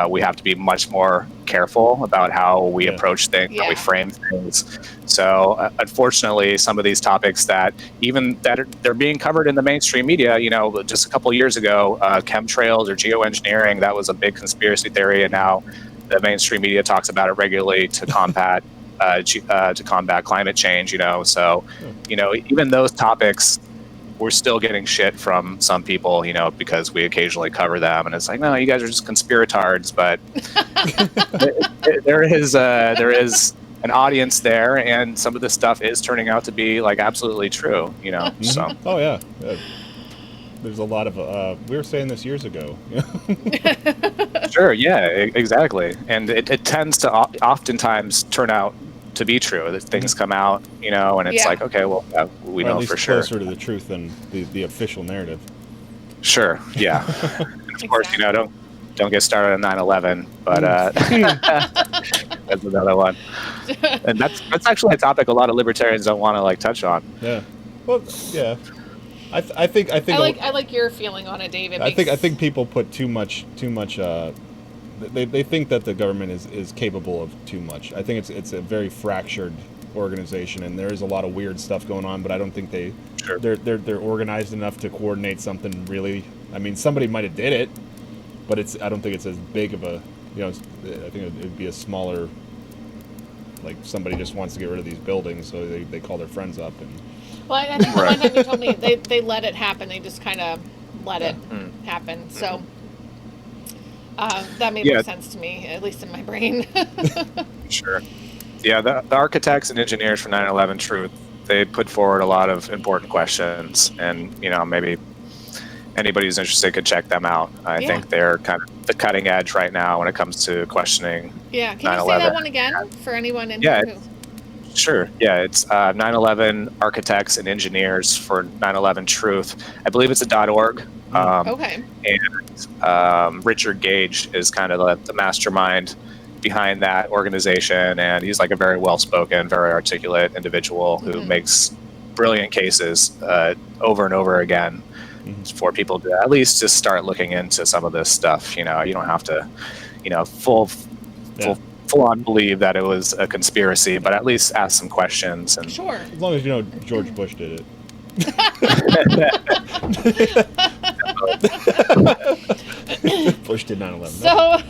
we have to be much more careful about how we approach things, how we frame things. So unfortunately, some of these topics that they're being covered in the mainstream media, just a couple of years ago, chemtrails or geoengineering, that was a big conspiracy theory. And now the mainstream media talks about it regularly to combat climate change, So, even those topics, we're still getting shit from some people, because we occasionally cover them, and it's like, no, you guys are just conspiratards. But there is an audience there, and some of this stuff is turning out to be like absolutely true, So. Oh yeah. There's a lot of we were saying this years ago. Sure. Yeah. Exactly. And it tends to oftentimes turn out to be true. That things come out, and it's like, okay, well, we know for sure. Closer to the truth than the official narrative. Sure. Yeah. And of course, don't get started on 9/11, but that's another one. And that's actually a topic a lot of libertarians don't want to touch on. Yeah. Well, yeah. I think I like your feeling on it, David. I think people put too much. They think that the government is capable of too much. I think it's a very fractured organization, and there is a lot of weird stuff going on. But I don't think they're organized enough to coordinate something really. I mean, somebody might have did it, but I don't think it's as big of a. I think it'd be a smaller. Like somebody just wants to get rid of these buildings, so they call their friends up and. Well, I think the one time you told me they let it happen. They just kind of let it happen. So that made more sense to me, at least in my brain. Sure. Yeah, the architects and engineers for 9/11 Truth, they put forward a lot of important questions, and maybe anybody who's interested could check them out. I think they're kind of the cutting edge right now when it comes to questioning. Yeah, can you say that one again for anyone in here who? Sure. Yeah, it's 9/11 Architects and Engineers for 9/11 Truth. I believe it's a .org. Okay. And Richard Gage is kind of the mastermind behind that organization, and he's like a very well-spoken, very articulate individual who makes brilliant cases over and over again for people to at least just start looking into some of this stuff. You don't have to, full on believe that it was a conspiracy, but at least ask some questions. And sure. As long as George Bush did it. Bush did 9/11. So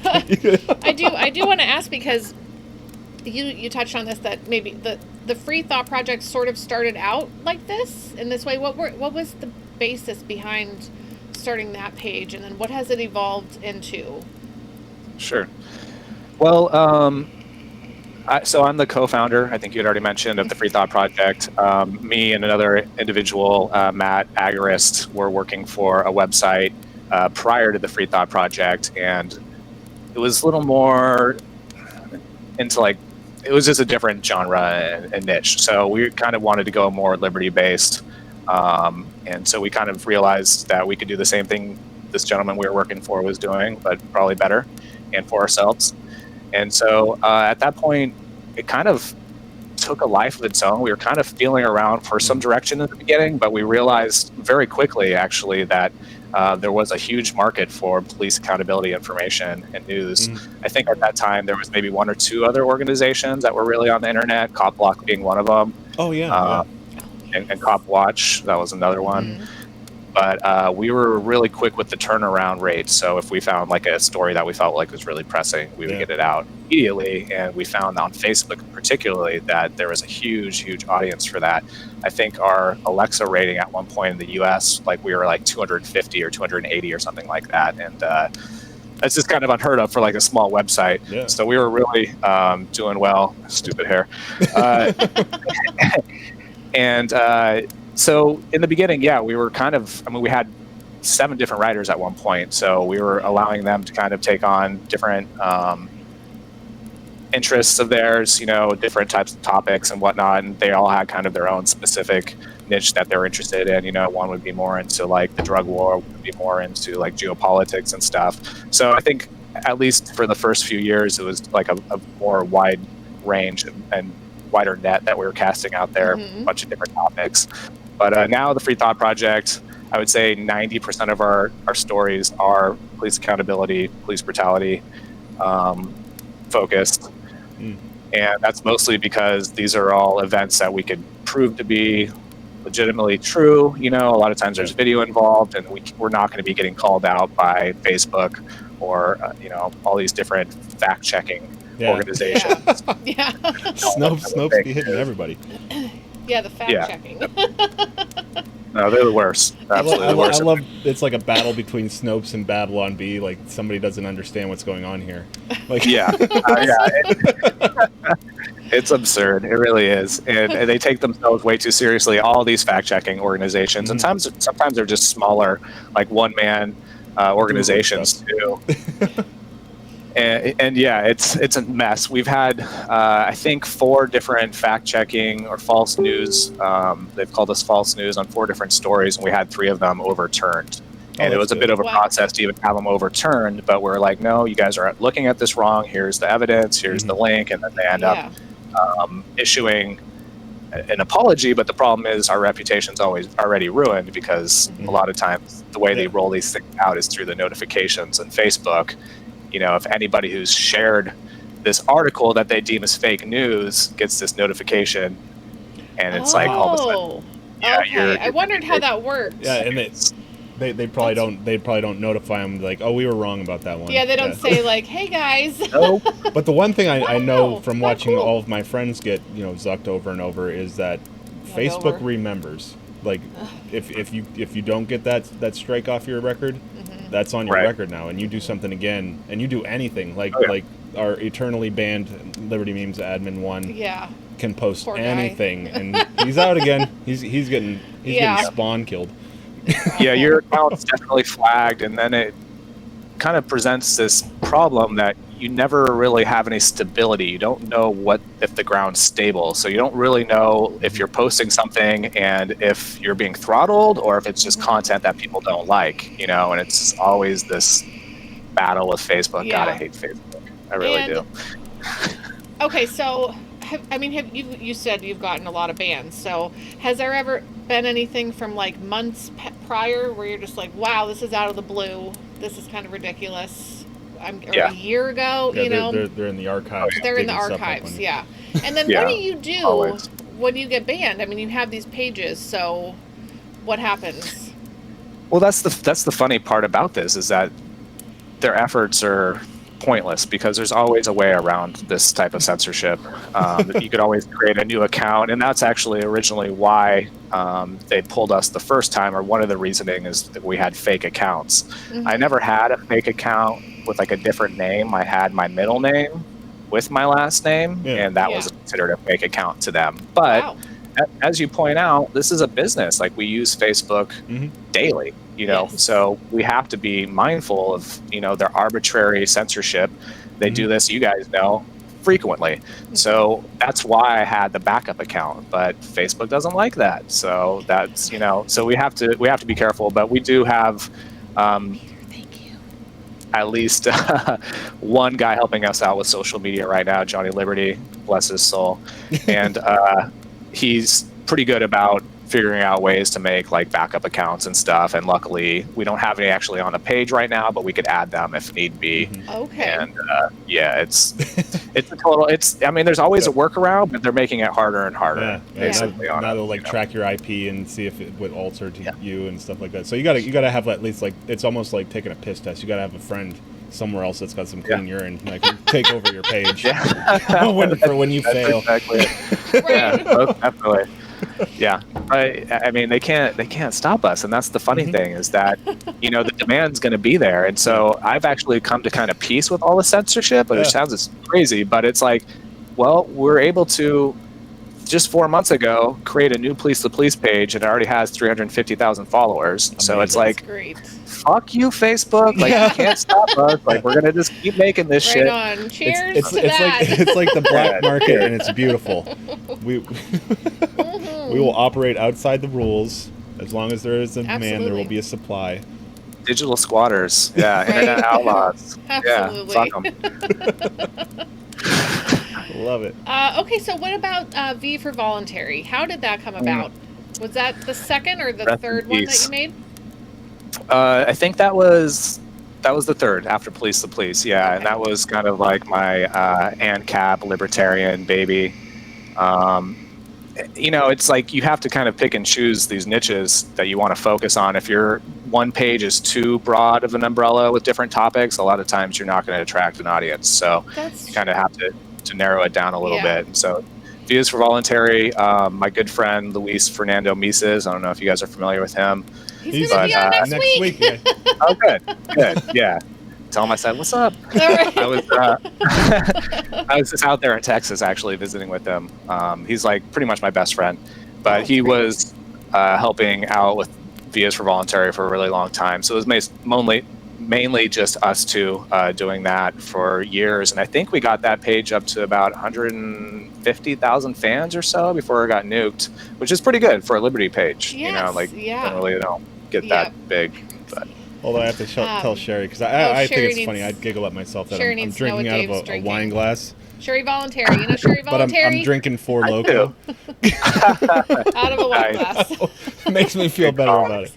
I do want to ask, because you touched on this, that maybe the Free Thought Project sort of started out like this, in this way. What was the basis behind starting that page, and then what has it evolved into? Sure. Well, So I'm the co-founder, I think you had already mentioned, of the Free Thought Project. Me and another individual, Matt Agorist, were working for a website prior to the Free Thought Project, and it was a little more into like, it was just a different genre and niche. So we kind of wanted to go more liberty-based, and so we kind of realized that we could do the same thing this gentleman we were working for was doing, but probably better, and for ourselves. And so at that point, it kind of took a life of its own. We were kind of feeling around for some direction at the beginning, but we realized very quickly, actually, that there was a huge market for police accountability information and news. I think at that time, there was maybe one or two other organizations that were really on the internet, Cop Block being one of them. Oh, yeah. And Cop Watch, that was another one. But we were really quick with the turnaround rate. So if we found like a story that we felt like was really pressing, we would get it out immediately. And we found on Facebook particularly that there was a huge audience for that. I think our Alexa rating at one point in the US, like we were like 250 or 280 or something like that. And that's just kind of unheard of for like a small website. Yeah. So we were really doing well. Stupid hair. So in the beginning, we were kind of, we had 7 different writers at one point. So we were allowing them to kind of take on different interests of theirs, different types of topics and whatnot. And they all had kind of their own specific niche that they're interested in. One would be more into like the drug war, would be more into like geopolitics and stuff. So I think at least for the first few years, it was like a more wide range and wider net that we were casting out there, a bunch of different topics. But now the Free Thought Project, I would say 90% of our stories are police accountability, police brutality focused. And that's mostly because these are all events that we could prove to be legitimately true. A lot of times there's video involved, and we're not going to be getting called out by Facebook or, all these different fact-checking organizations. Snopes be hitting everybody. The fact-checking. No, they're the worst. Absolutely the worst. I love it's like a battle between Snopes and Babylon Bee. Like somebody doesn't understand what's going on here. Like it's absurd. It really is, and they take themselves way too seriously. All these fact-checking organizations, and sometimes they're just smaller, like one-man organizations too. And it's a mess. We've had, I think, 4 different fact-checking or false news. They've called us false news on 4 different stories, and we had 3 of them overturned. And it was a bit of a process to even have them overturned, but we're like, no, you guys are looking at this wrong. Here's the evidence. Here's the link. And then they end up issuing an apology, but the problem is our reputation's always already ruined because a lot of times the way they roll these things out is through the notifications on Facebook. If anybody who's shared this article that they deem as fake news gets this notification, and it's like all of a sudden, okay. I wondered how that worked. Yeah, and they probably don't notify them like, oh, we were wrong about that one. Yeah, they don't say like, hey guys. No. But the one thing I know from watching all of my friends get zucked over and over is that Facebook remembers. Like if you don't get that strike off your record. That's on your record now, and you do something again, and you do anything like our eternally banned Liberty Memes admin 1 can post anything, and he's out again. He's getting spawn killed. Your account's definitely flagged, and then it kind of presents this problem that you never really have any stability. You don't know if the ground's stable, so you don't really know if you're posting something and if you're being throttled or if it's just content that people don't like, and it's always this battle with Facebook. God, I hate Facebook. I really do. Okay, so you said you've gotten a lot of bans. So has there ever been anything from like months prior where you're just like, wow, this is out of the blue. This is kind of ridiculous. A year ago, they're in the archives. They're in the archives, And then what do you do when you get banned? You have these pages, so what happens? Well, that's the funny part about this is that their efforts are pointless because there's always a way around this type of censorship. You could always create a new account, and that's actually originally why they pulled us the first time, or one of the reasoning is that we had fake accounts. I never had a fake account with like a different name. I had my middle name, with my last name, and that was considered a fake account to them. But as you point out, this is a business. Like, we use Facebook daily, you know, so we have to be mindful of, you know, their arbitrary censorship. They do this, you guys know, frequently. So that's why I had the backup account, but Facebook doesn't like that. So that's, you know, so we have to be careful. But we do have at least one guy helping us out with social media right now, Johnny Liberty, bless his soul, and he's pretty good about figuring out ways to make like backup accounts and stuff. And luckily, we don't have any actually on the page right now, but we could add them if need be. Okay. And it's a total. I mean, there's always a workaround, but they're making it harder and harder. Basically, now they'll like track your IP and see if it would alter to you and stuff like that. So you gotta have at least, like, it's almost like taking a piss test. You gotta have a friend somewhere else that's got some clean urine, like, take over your page when you fail. Exactly. Definitely. Yeah, I mean, they can't stop us, and that's the funny thing, is that, you know, the demand's going to be there. And so I've actually come to kind of peace with all the censorship, but it sounds crazy, but it's like, well, we're able to just 4 months ago create a new Police the Police page, and it already has 350,000 followers. Amazing. So it's like, fuck you, Facebook. Like, you can't stop us. Like, we're gonna just keep making this shit. On. Cheers to that. It's like the black market, and it's beautiful. We will operate outside the rules. As long as there is a demand, there will be a supply. Digital squatters. Yeah, internet outlaws. Absolutely. Yeah, fuck them. Love it. Okay, so what about V for Voluntary? How did that come about? Was that the second or the third one that you made? I think that was the third, after Police the Police. Yeah, okay. And that was kind of like my ANCAP libertarian baby. You know, it's like you have to kind of pick and choose these niches that you want to focus on. If your one page is too broad of an umbrella with different topics, a lot of times you're not going to attract an audience. So you kind of have to narrow it down a little bit. And so Views for Voluntary, my good friend Luis Fernando Mises, I don't know if you guys are familiar with him. He's going to be on next week. Yeah. Oh, good. Yeah. Tell him I said, what's up? Right. I was just out there in Texas actually visiting with him. He's like pretty much my best friend, but he was helping out with Views for Voluntary for a really long time. So it was mainly just us two doing that for years. And I think we got that page up to about 150,000 fans or so before it got nuked, which is pretty good for a Liberty page. Yes, you know, like generally they don't get that big. But although I have to tell Sherry, because I think it's funny. I'd giggle at myself that I'm drinking out of a wine glass. Sherry Voluntary, you know Sherry Voluntary? But I'm drinking Four Loko. Out of a wine glass. It makes me feel better about it.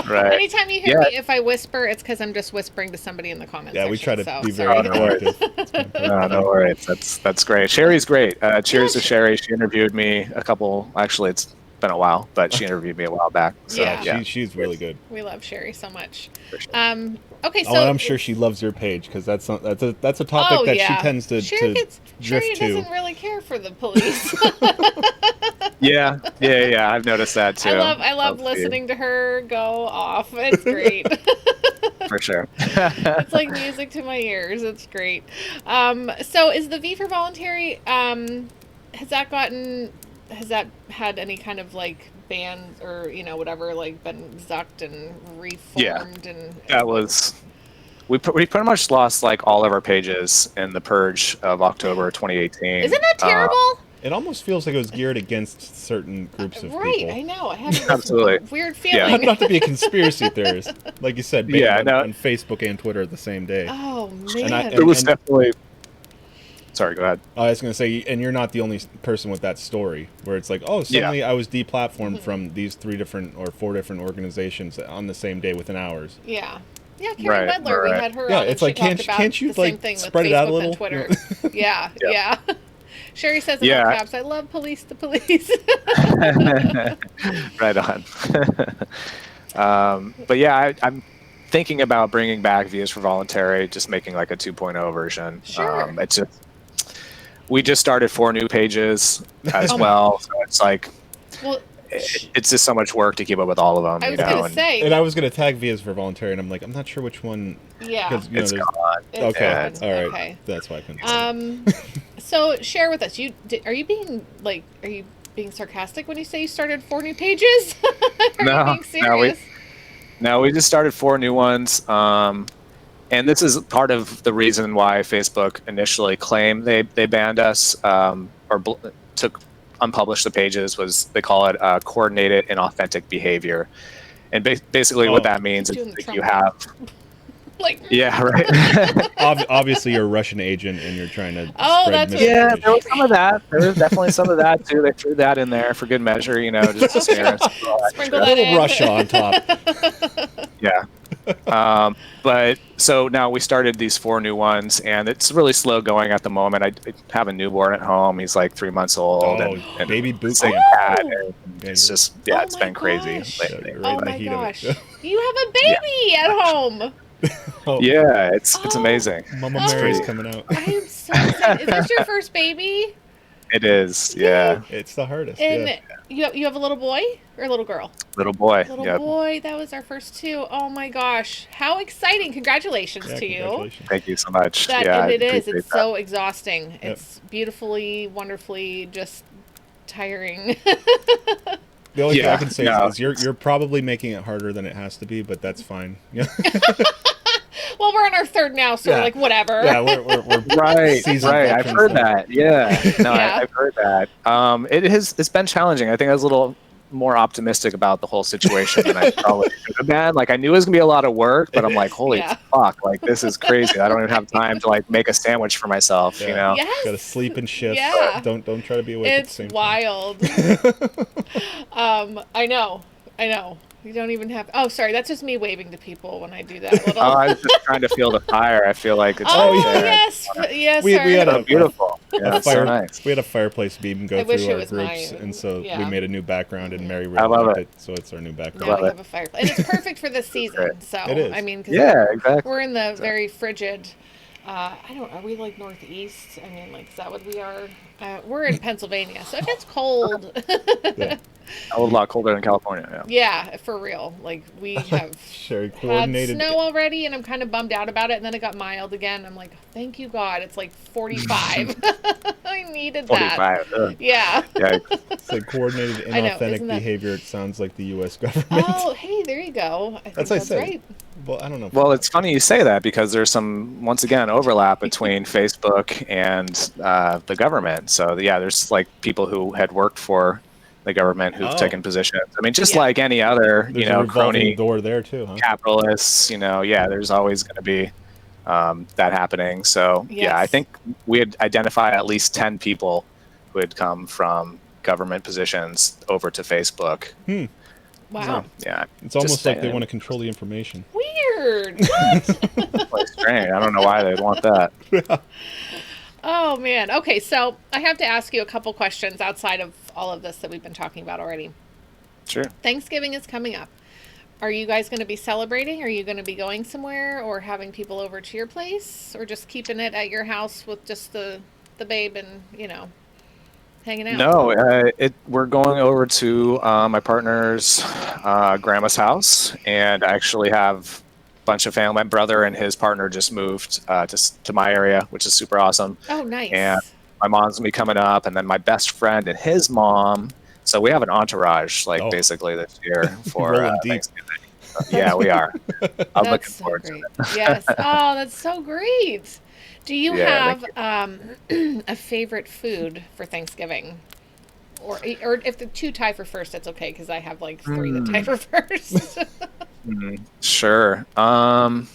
Right. Anytime you hear me, if I whisper, it's because I'm just whispering to somebody in the comments section. Yeah, we try to be very interactive. No worries. That's great. Sherry's great. Cheers to Sherry. She interviewed me actually, it's been a while, but she interviewed me a while back. So, she's really good. We love Sherry so much. Sure. Okay, so I'm sure she loves your page, because that's a topic that she tends to Sherry drift to. doesn't really care for the police. Yeah. I've noticed that too. I love listening to her go off. It's great. For sure. It's like music to my ears. It's great. So is the V for Voluntary, has that had any kind of like bans or, you know, whatever, like been zucked and reformed? And that was, we pretty much lost like all of our pages in the purge of October 2018. Isn't that terrible? It almost feels like it was geared against certain groups of people. Right, I know. I have this Absolutely weird feeling. Not to be a conspiracy theorist, like you said, on Facebook and Twitter the same day. Oh man, it was definitely. Sorry, go ahead. I was going to say, and you're not the only person with that story, where it's like, oh, suddenly I was deplatformed from these 3 different or 4 different organizations on the same day within hours. Yeah, Karen Wedler, we had her on, it's like, can't you like spread it out a little? Twitter. Yeah. Sherry says in all caps, I love Police the Police. Right on. But yeah, I'm thinking about bringing back Views for Voluntary, just making like a 2.0 version. Sure. We just started 4 new pages as well. So it's like, it's just so much work to keep up with all of them. I was gonna say. And I was gonna tag Vias for voluntary, and I'm like, I'm not sure which one. Yeah. Because It's gone. Okay, It's all right. okay. That's why I couldn't. So share with us. Are you being sarcastic when you say you started 4 new pages? Are you being serious? No, we just started 4 new ones. And this is part of the reason why Facebook initially claimed they banned us took unpublished the pages. Was they call it coordinated inauthentic behavior, and basically what that means is that you have. Yeah, right. Obviously, you're a Russian agent, and you're trying to. That's yeah. There was some of that. There was definitely some of that too. They threw that in there for good measure, just to scare us. Sprinkle that in. Russia on top. Yeah. But so now we started these 4 new ones, and it's really slow going at the moment. I have a newborn at home. He's like 3 months old, and baby boot camp. camp. It's just it's been crazy lately. Oh my gosh! You have a baby at home. Yeah, it's amazing. Mama Mary's coming out. I am so excited. Is this your first baby? It is, yeah. It's the hardest. And you have a little boy or a little girl? Little boy. Little boy. That was our first 2. Oh my gosh! How exciting! Congratulations to you. Thank you so much. And it is. It's so exhausting. Yep. It's beautifully, wonderfully, just tiring. The only thing I can say is you're probably making it harder than it has to be, but that's fine. Yeah. Well, we're on our 3rd now, so we're like, whatever. Yeah, we're right. I've heard that. Yeah. No, I've heard that. It's been challenging. I think I was a little more optimistic about the whole situation than I probably should have been. Like, I knew it was gonna be a lot of work, but I'm like, holy fuck, like this is crazy. I don't even have time to like make a sandwich for myself, Yes. Gotta sleep and shift. Yeah. Don't try to be awake at the same time. It's wild. I know. You don't even have. Oh, sorry. That's just me waving to people when I do that. Little... I was just trying to feel the fire. I feel like it's. Yes. We had a beautiful. Yeah, so nice. We had a fireplace beam go through our groups, and so we made a new background, and Mary really liked it, so it's our new background. Now we have a fireplace, and it's perfect for this season. So it is. I mean, exactly. We're in the very frigid. Are we like northeast? I mean, like, is that what we are? We're in Pennsylvania, so it gets cold. A lot colder than California. Yeah, for real. Like, we have had snow already, and I'm kind of bummed out about it. And then it got mild again. I'm like, thank you, God. It's like 45. I needed 45. that. Yeah. It's like coordinated inauthentic behavior. It sounds like the U.S. government. Oh, hey, there you go. I think that's right. Well, I don't know. Well, it's funny you say that because there's some, once again, overlap between Facebook and the government. So, there's like people who had worked for the government who've taken positions. I mean, just like any other, there's a crony door there too, huh? Capitalists, there's always going to be that happening. So, I think we had identified at least 10 people who had come from government positions over to Facebook. Wow. So, it's almost like they want to control the information. Weird. What? Strange. I don't know why they'd want that. Oh, man. Okay, so I have to ask you a couple questions outside of all of this that we've been talking about already. Sure. Thanksgiving is coming up. Are you guys going to be celebrating? Are you going to be going somewhere or having people over to your place, or just keeping it at your house with just the babe and, hanging out? No, we're going over to my partner's grandma's house, and I actually have bunch of family. My brother and his partner just moved to my area, which is super awesome. Oh, nice. And my mom's gonna be coming up, and then my best friend and his mom. So we have an entourage, basically this year for Thanksgiving. Yeah, we are. I'm looking forward to it. Yes. Oh, that's so great. Do you have a favorite food for Thanksgiving? Or if the 2 tie for first, that's okay, because I have like 3 that tie for first. Sure. I'm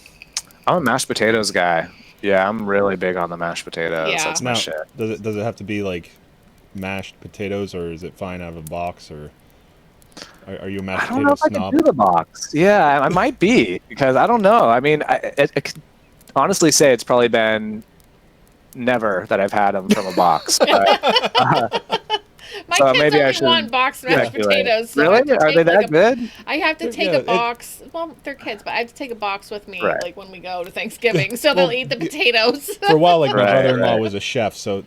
a mashed potatoes guy. Yeah, I'm really big on the mashed potatoes. Yeah. That's my shit. Does it have to be like mashed potatoes, or is it fine out of a box, or are you a mashed potato snob? I don't know if I can do the box. Yeah, I might be, because I don't know. I mean, I could honestly say it's probably been never that I've had them from a box. My kids only want boxed mashed potatoes. So really? Are they that good? I have to take a box. Well, they're kids, but I have to take a box with me, like when we go to Thanksgiving, so they'll eat the potatoes. For a while, like my brother-in-law was a chef, so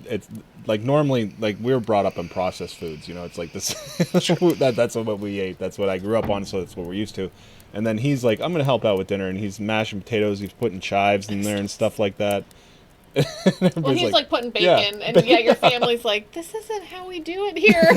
like normally, like we were brought up on processed foods. You know, it's like this. That's what we ate. That's what I grew up on. So that's what we're used to. And then he's like, I'm gonna help out with dinner, and he's mashing potatoes. He's putting chives in there and stuff like that. Well, he's like putting bacon, and your family's like, this isn't how we do it here.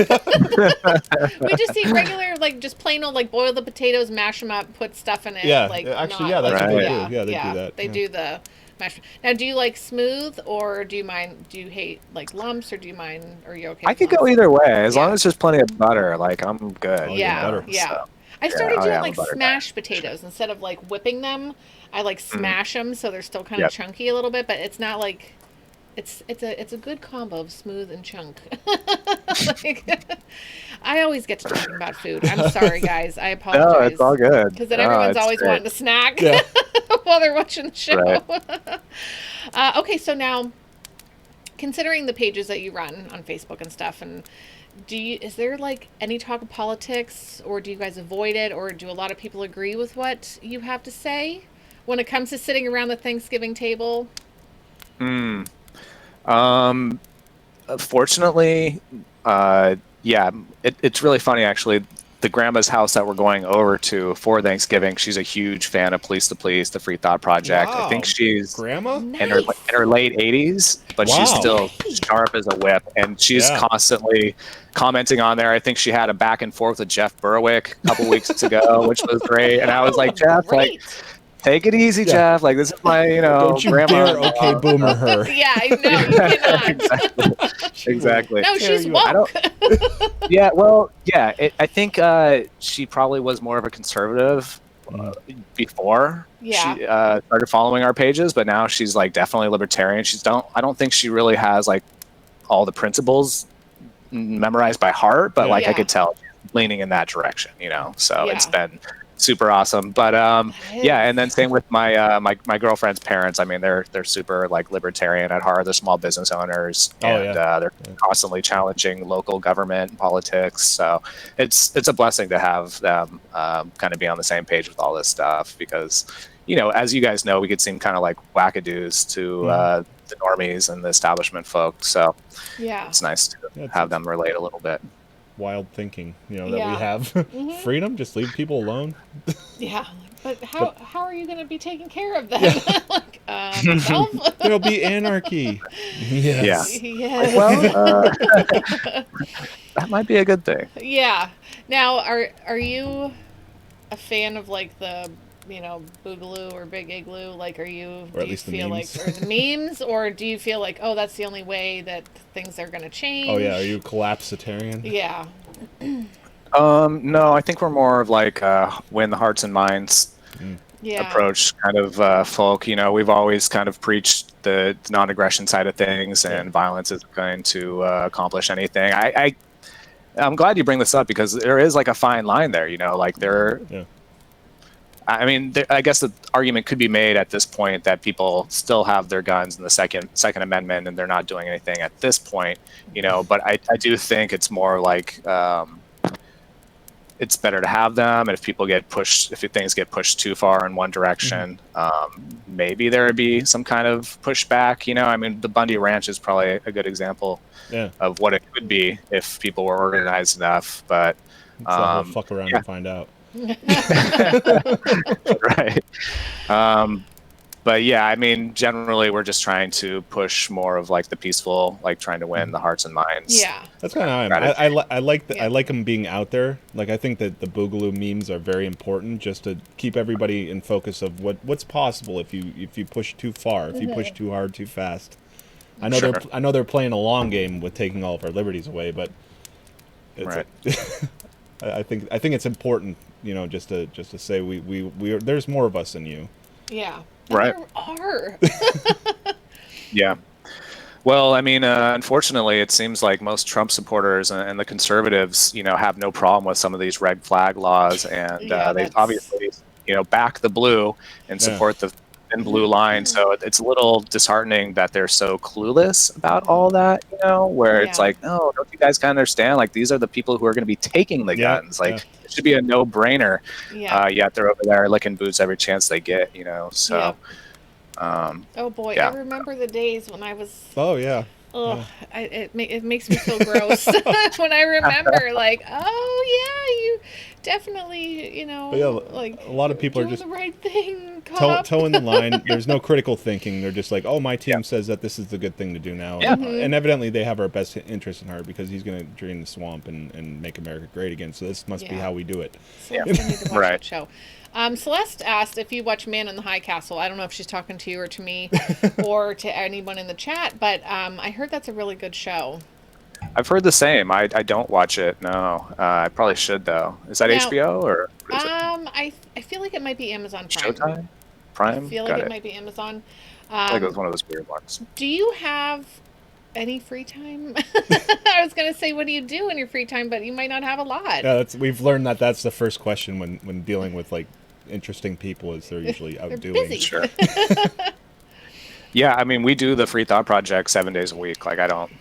We just eat regular, like just plain old, like boil the potatoes, mash them up, put stuff in it. Yeah, like actually, yeah, that's what they do. Yeah, they do that. They do the mash. Now, do you like smooth, or do you mind? Do you hate like lumps, or do you mind? Or are you okay? I could go either way, as long as there's plenty of butter. Like I'm good. Butter. Yeah. So, I started doing like butter smashed potatoes instead of like whipping them. I like smash them so they're still kind of chunky a little bit, but it's not like it's a good combo of smooth and chunk. Like, I always get to talking about food. I'm sorry, guys. I apologize. No, it's all good. Because then everyone's always wanting to snack while they're watching the show. Right. Okay, so now, considering the pages that you run on Facebook and stuff, and is there like any talk of politics, or do you guys avoid it, or do a lot of people agree with what you have to say when it comes to sitting around the Thanksgiving table? Fortunately, it's really funny actually. The grandma's house that we're going over to for Thanksgiving, she's a huge fan of Police to Police, the Free Thought Project. Wow. I think she's grandma in her late 80s, but she's still sharp as a whip, and she's constantly commenting on there. I think she had a back and forth with Jeff Berwick a couple weeks ago, which was great. And I was like, Jeff, like, take it easy, Jeff. Like, this is my, don't you grandma. Dare okay boomer her. Yeah, I know, you cannot. Exactly. No, she's woke. I think she probably was more of a conservative before she started following our pages, but now she's like definitely libertarian. I don't think she really has like all the principles memorized by heart, but like I could tell she's leaning in that direction, so it's been super awesome. But and then same with my my girlfriend's parents. I mean, they're super like libertarian at heart. They're small business owners, they're constantly challenging local government and politics. So it's a blessing to have them kind of be on the same page with all this stuff, because as you guys know, we could seem kind of like wackadoos to the normies and the establishment folks. So it's nice to have them relate a little bit. Wild thinking, that we have. Freedom, just leave people alone. But how are you going to be taking care of them? Like, myself? There'll be anarchy. Yes. Well, that might be a good thing. Yeah. Now, are you a fan of like the Boogaloo or Big Igloo? Like, or you feel like, or the memes, or do you feel like, oh, that's the only way that things are going to change? Oh yeah, are you a collapsitarian? Yeah. No, I think we're more of like win the hearts and minds approach kind of folk. We've always kind of preached the non-aggression side of things, and violence isn't going to accomplish anything. I'm glad you bring this up, because there is like a fine line there. Like there. Yeah. I mean, I guess the argument could be made at this point that people still have their guns in the Second Amendment, and they're not doing anything at this point, But I do think it's more like it's better to have them, and if things get pushed too far in one direction, maybe there would be some kind of pushback. I mean, the Bundy Ranch is probably a good example of what it could be if people were organized enough. But we'll fuck around and find out. Right. But yeah, I mean, generally we're just trying to push more of like the peaceful, like trying to win the hearts and minds. Yeah, that's kind of how I am. I like them being out there. Like, I think that the Boogaloo memes are very important, just to keep everybody in focus of what's possible if you push too far, if you push too hard, too fast. I know they're playing a long game with taking all of our liberties away, but it's I think it's important, just to say we there's more of us than you. Yeah. Right. There are. Yeah. Well, I mean, unfortunately, it seems like most Trump supporters and the conservatives, have no problem with some of these red flag laws, and they obviously, back the blue and support the thin blue line. So it's a little disheartening that they're so clueless about all that, where it's like, no, don't you guys kind of understand? Like, these are the people who are going to be taking the guns. Like, it should be a no-brainer. Yet they're over there licking boots every chance they get, So. Oh boy, I remember the days when I was. Oh yeah. Ugh, it makes me feel gross when I remember, like, oh yeah, you definitely, But yeah, like a lot of people are doing just the right thing, cop. toeing the line. There's no critical thinking. They're just like, oh, my team Yeah. says that this is the good thing to do now. Yeah. And evidently they have our best interest in heart because he's going to drain the swamp and make America great again. So this must be Yeah. how we do it. Celeste, I need to watch Right. that show. Celeste asked if you watch Man in the High Castle. I don't know if she's talking to you or to me or to anyone in the chat, but I heard that's a really good show. I've heard the same. I don't watch it. No, I probably should though. Is that Now, HBO or is it I feel like it might be Amazon Prime. Showtime? Prime? I feel like it might be Amazon. I feel like it was one of those weird ones. Do you have any free time? I was gonna say, what do you do in your free time? But you might not have a lot. Yeah, we've learned that that's the first question when dealing with like interesting people is they're usually out They're doing. busy. Sure. Yeah, I mean, we do the Free Thought Project 7 days a week. Like, I don't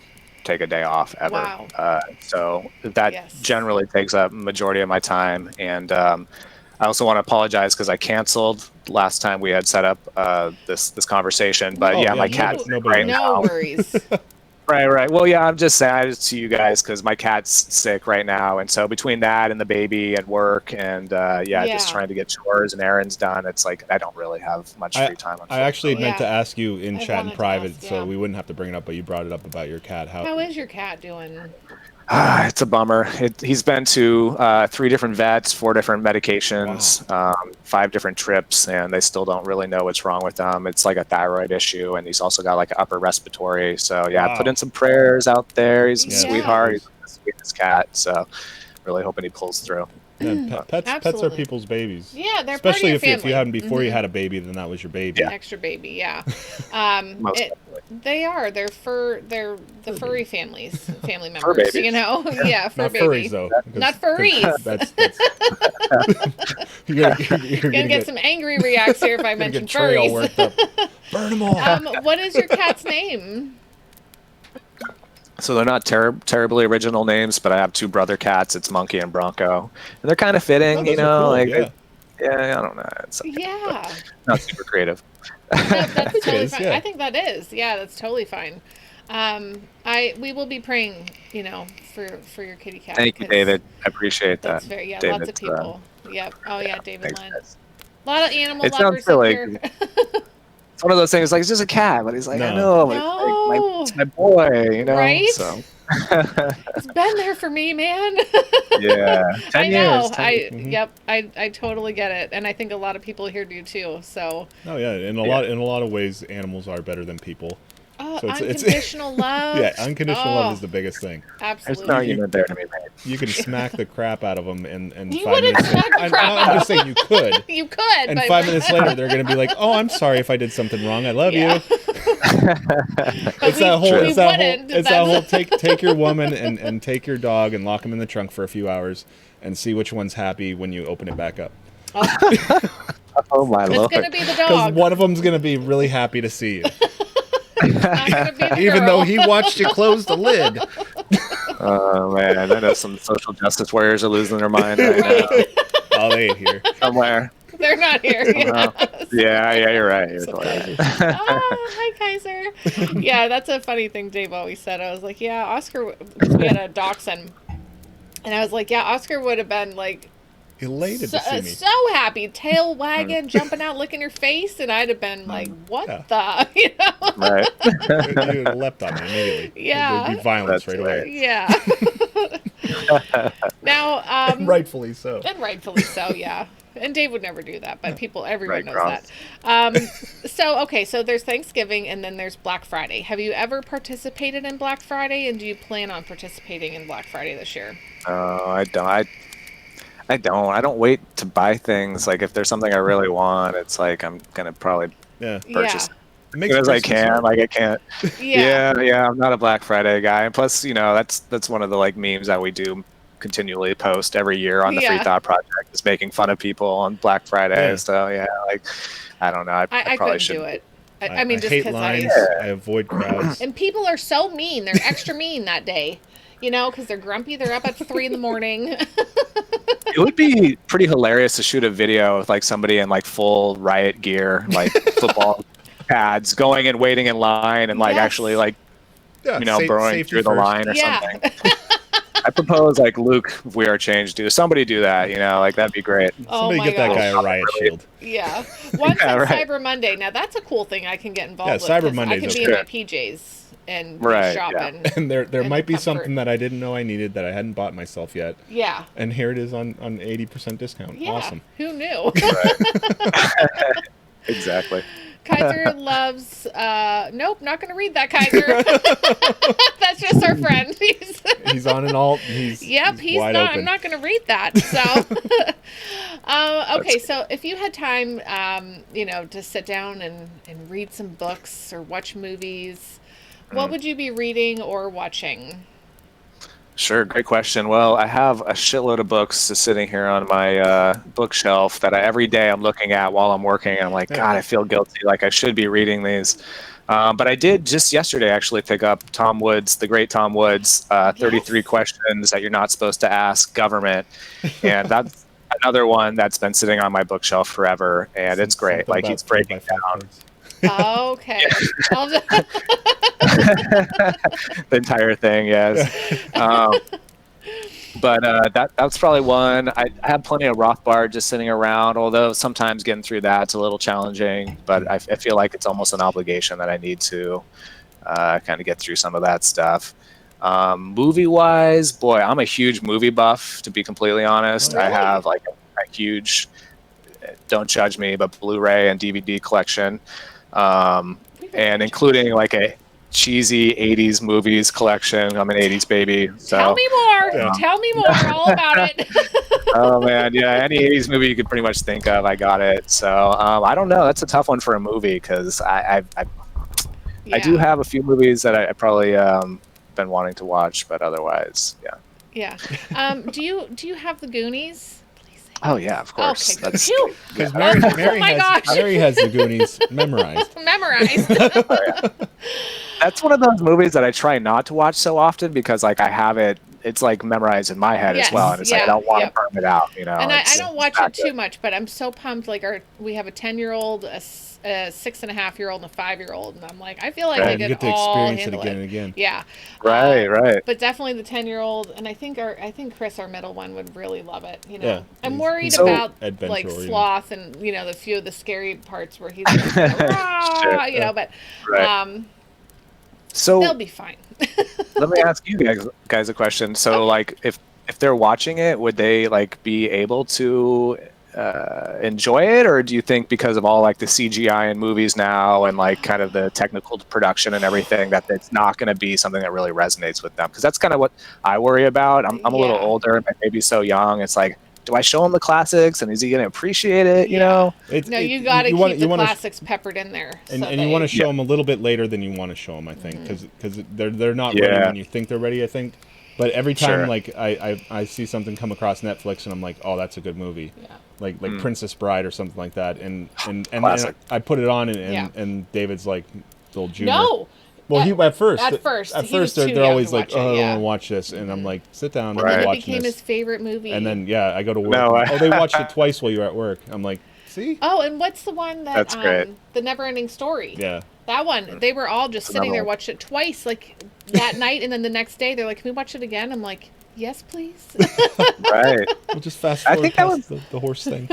take a day off ever. Wow. So that Yes. generally takes up majority of my time. And I also want to apologize because I canceled last time we had set up this conversation. But Oh, yeah, yeah, my no- cat's nobody right knows. No now. worries. Right. Well, yeah, I'm just sad to you guys because my cat's sick right now, and so between that and the baby at work, and just Yeah. trying to get chores and errands done, it's like I don't really have much free time. I actually Yeah. meant to ask you in I chat wanted in to private, ask, so yeah. we wouldn't have to bring it up, but you brought it up about your cat. How is your cat doing? It's a bummer. He's been to 3 different vets, 4 different medications, 5 different trips, and they still don't really know what's wrong with him. It's like a thyroid issue, and he's also got like an upper respiratory. So yeah, I put Wow. in some prayers out there. He's a Yeah. sweetheart. He's the sweetest cat. So really hoping he pulls through. Yeah, pets are Absolutely. people's babies. Yeah, they're Especially part of if your you family. hadn't before you had a baby, then that was your baby. Yeah. Extra baby, yeah. Most It, definitely. they are. They're the furry family members. babies. You know, yeah, fur Not baby. furries though. Not furries. That's you're Gonna get some angry reacts here if I gonna mention get trail furries. worked up. Burn them all. What is your cat's name? So they're not terribly original names, but I have 2 brother cats. It's Monkey and Bronco, and they're kind of fitting, Oh, you those are know. cool, Like, yeah. yeah, I don't know. It's okay, Yeah, but not super creative. that's totally is, fine. yeah. I think that is. Yeah, that's totally fine. We will be praying, for your kitty cat. Thank you, 'cause David. I appreciate that. That's very David, lots of people. Yep. Oh yeah, David thanks, Lynn. guys. A lot of animal It sounds lovers in silly. here. It's one of those things like it's just a cat, but he's like, I No. know, but No. it's my boy, you know. Right? So It's been there for me, man. yeah, 10 I know. years. 10 years. Yep. I totally get it, and I think a lot of people here do too. So, Oh yeah, in a lot of ways, animals are better than people. oh, So it's- unconditional love. Yeah, unconditional Oh, love is the biggest thing. There's no absolutely. argument there to be made. You can smack the crap out of them, and You 5 wouldn't minutes. smack the crap out I'm just saying you could. You could, And but 5 minutes later, they're going to be like, "Oh, I'm sorry if I did something wrong. I love Yeah. you." But It's that whole. we It's that wouldn't. whole. It's that whole. Take your woman and take your dog and lock them in the trunk for a few hours and see which one's happy when you open it back up. Oh my It's lord! gonna be the Because dog. one of them's going to be really happy to see you, Not gonna be the even though girl. he watched you close the lid. Oh man, I know some social justice warriors are losing their mind right now Oh, they ain't here. somewhere. They're not here. Somehow. Yeah, you're right. You're totally right. Hi, Kaiser. Yeah, that's a funny thing Dave always said. I was like, yeah, Oscar, because we had a dachshund. And I was like, yeah, Oscar would have been like Elated to see me. so happy, tail wagging, jumping out, licking your face. And I'd have been like, what Yeah. the? You know? Right. You leapt on me immediately. Yeah. There'd be violence That's right away. Yeah. Now, Rightfully so. and rightfully so, yeah. And Dave would never do that, but everyone Right, knows Cross. that. So there's Thanksgiving and then there's Black Friday. Have you ever participated in Black Friday, and do you plan on participating in Black Friday this year? I don't. I don't wait to buy things. Like if there's something I really want, it's like I'm gonna probably Yeah. purchase Yeah. It as makes soon as I Christmas can. hard. Like I can't. Yeah. Yeah. I'm not a Black Friday guy. And plus, that's one of the like memes that we do continually post every year on the Yeah. Free Thought Project is making fun of people on Black Friday. Yeah. So yeah, like I don't know. I I probably couldn't should do it. I mean, just hate because lines. I avoid crowds. and people are so mean. They're extra mean that day, because they're grumpy. They're up at 3 a.m. It would be pretty hilarious to shoot a video with like somebody in like full riot gear, like football pads, going and waiting in line and like Yes. actually like Yeah, burrowing safety through the first. line or Yeah. something. I propose like Luke, if we are changed, do somebody do that, like that'd be great. Oh Somebody my get that gosh. guy a riot shield. Yeah. One Yeah, said right. Cyber Monday. Now that's a cool thing I can get involved Yeah, with. Cyber 'cause I Monday's can be okay. in my PJs and be Right, shopping. And there in might be comfort. something that I didn't know I needed that I hadn't bought myself yet. Yeah. And here it is on 80% discount. Yeah. Awesome. Who knew? Exactly. Kaiser loves. Nope, not going to read that, Kaiser. That's just our friend. He's on an alt. He's He's wide not. open. I'm not going to read that. So, okay. So, if you had time, to sit down and read some books or watch movies, what would you be reading or watching? Sure, great question. Well, I have a shitload of books just sitting here on my bookshelf that every day I'm looking at while I'm working. And I'm like, God, I feel guilty. Like I should be reading these. But I did just yesterday actually pick up Tom Woods, the great Tom Woods, 33 Questions That You're Not Supposed to Ask Government. And that's another one that's been sitting on my bookshelf forever. And it's great. Something Like about he's breaking 4x5 down. cards. Okay. The entire thing, yes. But that's probably one. I have plenty of Rothbard just sitting around, although sometimes getting through that's a little challenging. But I feel like it's almost an obligation that I need to kind of get through some of that stuff. Movie-wise, boy, I'm a huge movie buff, to be completely honest. Really? I have like a huge, don't judge me, but Blu-ray and DVD collection. And including like a cheesy 80s movies collection. I'm an 80s baby. So. Tell me more. Yeah. Tell me more all about it. Oh man, yeah, any 80s movie you could pretty much think of, I got it. So I don't know, that's a tough one for a movie because I do have a few movies that I probably been wanting to watch, but otherwise, yeah. Yeah. Do you have the Goonies? Oh yeah, of course. Okay, That's phew. Because gosh. Mary has the Goonies memorized. Memorized. That's one of those movies that I try not to watch so often because like I have it's like memorized in my head Yes, as well, and it's like I don't want to burn it out, And I don't watch it too good. much, but I'm so pumped. Like we have a 10-year-old, a 6.5-year-old, and a 5-year-old, and I'm like, I feel like I You could get to all experience it handle again and again. Yeah. Right. But definitely the 10-year-old, and I think Chris, our middle one, would really love it. Yeah, I'm he's worried so about like adventure-oriented. Sloth and the few of the scary parts where he's like, "Rah," but Right. So they'll be fine. let me ask you guys a question. So like if they're watching it, would they like be able to enjoy it, or do you think because of all like the CGI in movies now and like kind of the technical production and everything that it's not going to be something that really resonates with them? Because that's kind of what I worry about. I'm a little older, my baby's so young. It's like, do I show him the classics and is he going to appreciate it? You know? You got to keep the classics peppered in there. And you want to show them a little bit later than you want to show them, I think, because they're not ready when you think they're ready, I think. But every time like I see something come across Netflix and I'm like, oh, that's a good movie. Yeah. Like Princess Bride or something like that, and I put it on and David's like, little junior. No. Well, at first they're always like, oh, I want to watch this, and I'm like, sit down and then watch it became this. his favorite movie. And then I go to work. They watched it twice while you're at work. I'm like, see? Oh, and what's the one That's great. The Never-Ending Story? Yeah. That one, they were all just sitting there, watched it twice, like that night, and then the next day they're like, "Can we watch it again?" I'm like, "Yes, please." Right. We'll just fast forward think past the horse thing.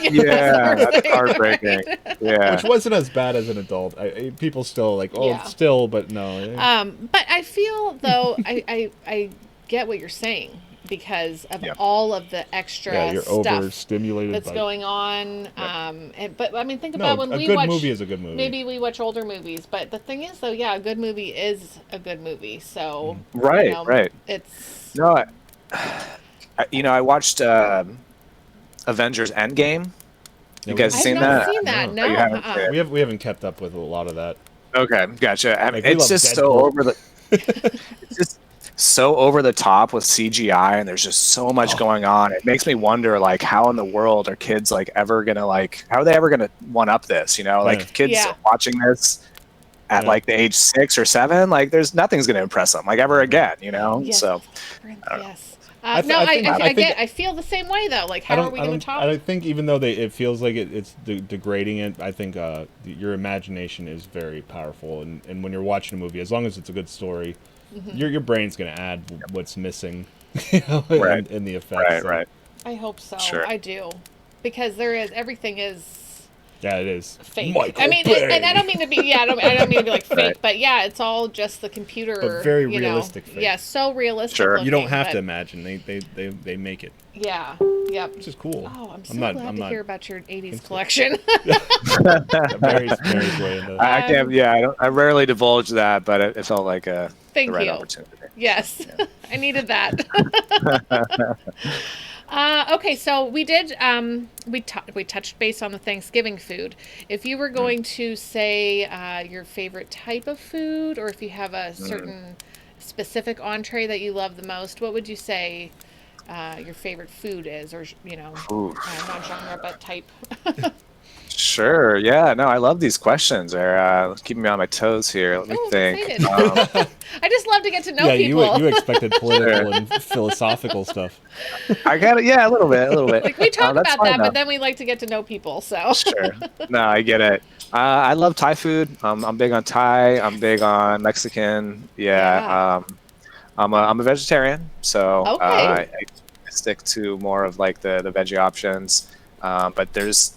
Yeah, that's heartbreaking. Yeah. Which wasn't as bad as an adult. People still like, still, but no. But I feel though, I get what you're saying because of all of the extra you're stuff overstimulated that's going on. But I mean, think about when we a watch. good movie is a good movie. Maybe we watch older movies, but the thing is, though, a good movie is a good movie. So right. It's no, I watched Avengers Endgame. You guys I've seen not that? seen that. No, you haven't seen it? We haven't kept up with a lot of that. Okay, gotcha. I mean, we it's love just Deadpool. so over the. It's just so over the top with CGI, and there's just so much going on. It makes me wonder, like, how in the world are kids like ever gonna how are they ever gonna one up this? Like if kids watching this at like the age 6 or 7, like there's nothing's gonna impress them like ever again. Yes. So. Yes. I feel the same way though. Like, how are we going to top? I think even though it feels like it's degrading it, I think your imagination is very powerful, and when you're watching a movie, as long as it's a good story, your brain's going to add what's missing, in the effects. Right. I hope so. Sure. I do, because everything is. Yeah, it is fake. Michael I mean, Bay. and I don't mean to be. Yeah, I don't mean to be like fake, Right. but yeah, it's all just the computer. But very realistic fake. Yeah, so realistic. Sure. Looking, You don't have but, to imagine. They make it, Yeah. Yep. which is cool. Oh, I'm so not- glad I'm to not- hear about your '80s collection. Mary's way into I can't. Yeah, I rarely divulge that, but it felt like the Thank right you. opportunity. Yes, I needed that. Okay, so we did. We touched base on the Thanksgiving food. If you were going to say your favorite type of food, or if you have a certain specific entree that you love the most, what would you say your favorite food is, or not genre but type? Sure. Yeah. No, I love these questions. They're keeping me on my toes here. Let me Oh, I'm think. excited. I just love to get to know yeah, people. you expected political and philosophical stuff. I got it. Yeah, a little bit. Like, we talk That's about fine, that, though. but then we like to get to know people. So Sure. No, I get it. I love Thai food. I'm big on Thai. I'm big on Mexican. Yeah. I'm a vegetarian, so Okay. I stick to more of like the veggie options. But there's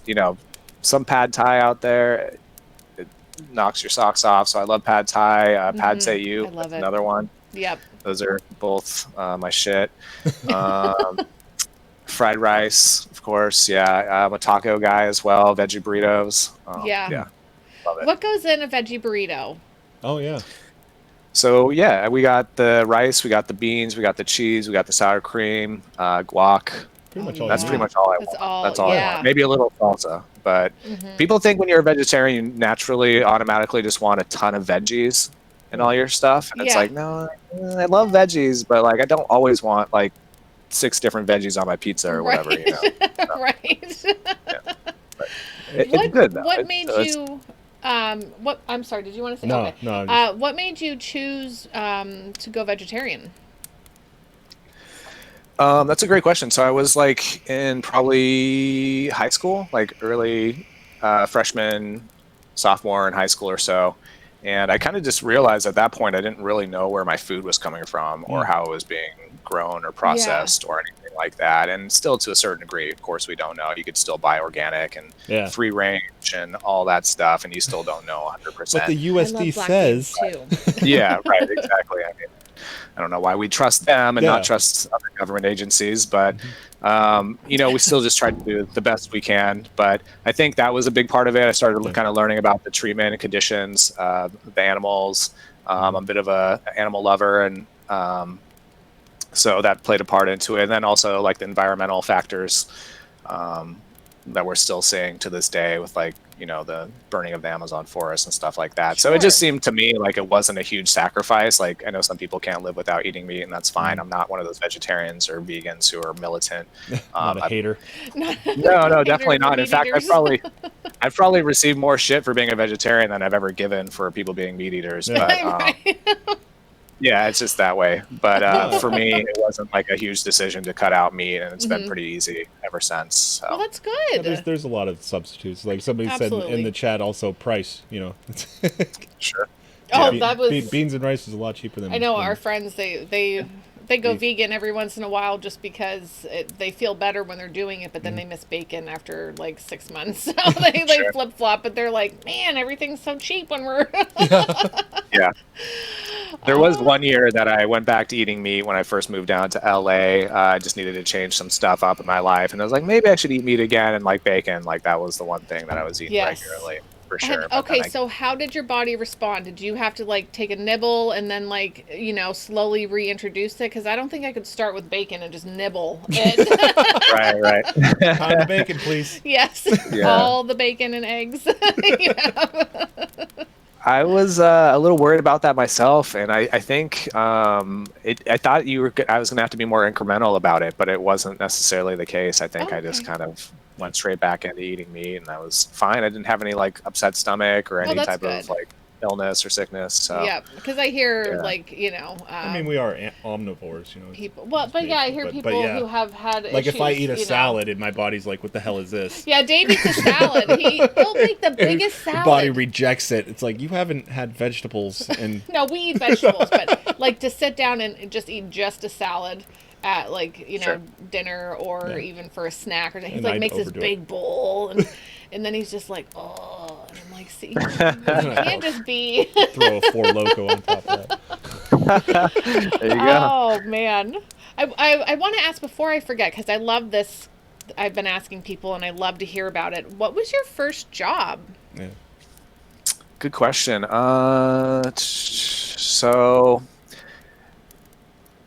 some pad Thai out there. It knocks your socks off. So I love pad Thai. Pad Say I Ew. love That's it. another one. yep. Those are both my shit. Fried rice, of course. Yeah, I'm a taco guy as well. Veggie burritos. Yeah. Love it. What goes in a veggie burrito? Oh yeah. So yeah, we got the rice, we got the beans, we got the cheese, we got the sour cream, guac. Pretty much Oh, all. That's you pretty need. much all I That's want. all- That's all I yeah. want. Maybe a little salsa, but people think when you're a vegetarian, you naturally, automatically just want a ton of veggies and all your stuff. And it's Yeah. like, no, I love veggies, but like I don't always want like 6 different veggies on my pizza or whatever. Right. You know? Right. It's good though. What It's- made so it's- you? What? I'm sorry. Did you want to say? No, okay. no, I'm What made you choose to go vegetarian? That's a great question. So I was like in probably high school, like early freshman, sophomore in high school or so. And I kind of just realized at that point I didn't really know where my food was coming from or how it was being grown or processed or anything like that. And still to a certain degree, of course, we don't know. You could still buy organic and free range and all that stuff, and you still don't know 100%. But the I love USD black says beans, too. Yeah, right, exactly. I mean, I don't know why we trust them and Yeah. not trust other government agencies, but we still just try to do the best we can. But I think that was a big part of it. I started kind of learning about the treatment and conditions, the animals. I'm a bit of a animal lover, and so that played a part into it. And then also like the environmental factors that we're still seeing to this day with like the burning of the Amazon forest and stuff like that. So it just seemed to me like it wasn't a huge sacrifice. Like I know some people can't live without eating meat, and that's fine. I'm not one of those vegetarians or vegans who are militant. not a hater. No, definitely not. In meat fact, eaters. I've probably received more shit for being a vegetarian than I've ever given for people being meat eaters. But yeah, it's just that way. But for me, it wasn't like a huge decision to cut out meat, and it's been pretty easy ever since. So. Well, that's Yeah, good. there's a lot of substitutes. Like somebody said Absolutely. in the chat, also price. Sure. Oh, Be- that was. beans and rice is a lot cheaper than. I know than- our friends. They go Beef. vegan every once in a while just because they feel better when they're doing it, but then they miss bacon after like 6 months. So they Sure. flip flop, but they're like, man, everything's so cheap when we're. Yeah. There was one year that I went back to eating meat when I first moved down to LA. I just needed to change some stuff up in my life, and I was like, maybe I should eat meat again. And like bacon, like that was the one thing that I was eating Yes. regularly for sure. And, But okay, then so how did your body respond? Did you have to like take a nibble and then like slowly reintroduce it? Because I don't think I could start with bacon and just nibble it. right. Pound of bacon, please. Yes, Yeah. all the bacon and eggs. I was a little worried about that myself, and I think I thought I was going to have to be more incremental about it, but it wasn't necessarily the case. I think I just Okay. kind of went straight back into eating meat, and I was fine. I didn't have any like upset stomach or any that's type good. of like illness or sickness. So Yeah, because I hear Yeah. like I mean, we are omnivores, people. Well, it's but yeah, I big, hear but people yeah. who have had Like issues, if I eat a you know. salad and my body's like, what the hell is this? Yeah, Dave eats a salad. He'll make the biggest Your salad. body rejects it. It's like, you haven't had vegetables and No, we eat vegetables, but like to sit down and just eat just a salad at like Sure. dinner or Yeah. even for a snack or he's And like I'd makes this overdo it. big bowl and then he's just like, oh, and I'm like, see, you can't just be. throw a Four Loco on top of that. There you go. Oh man, I want to ask before I forget because I love this. I've been asking people and I love to hear about it. What was your first job? Yeah. Good question. So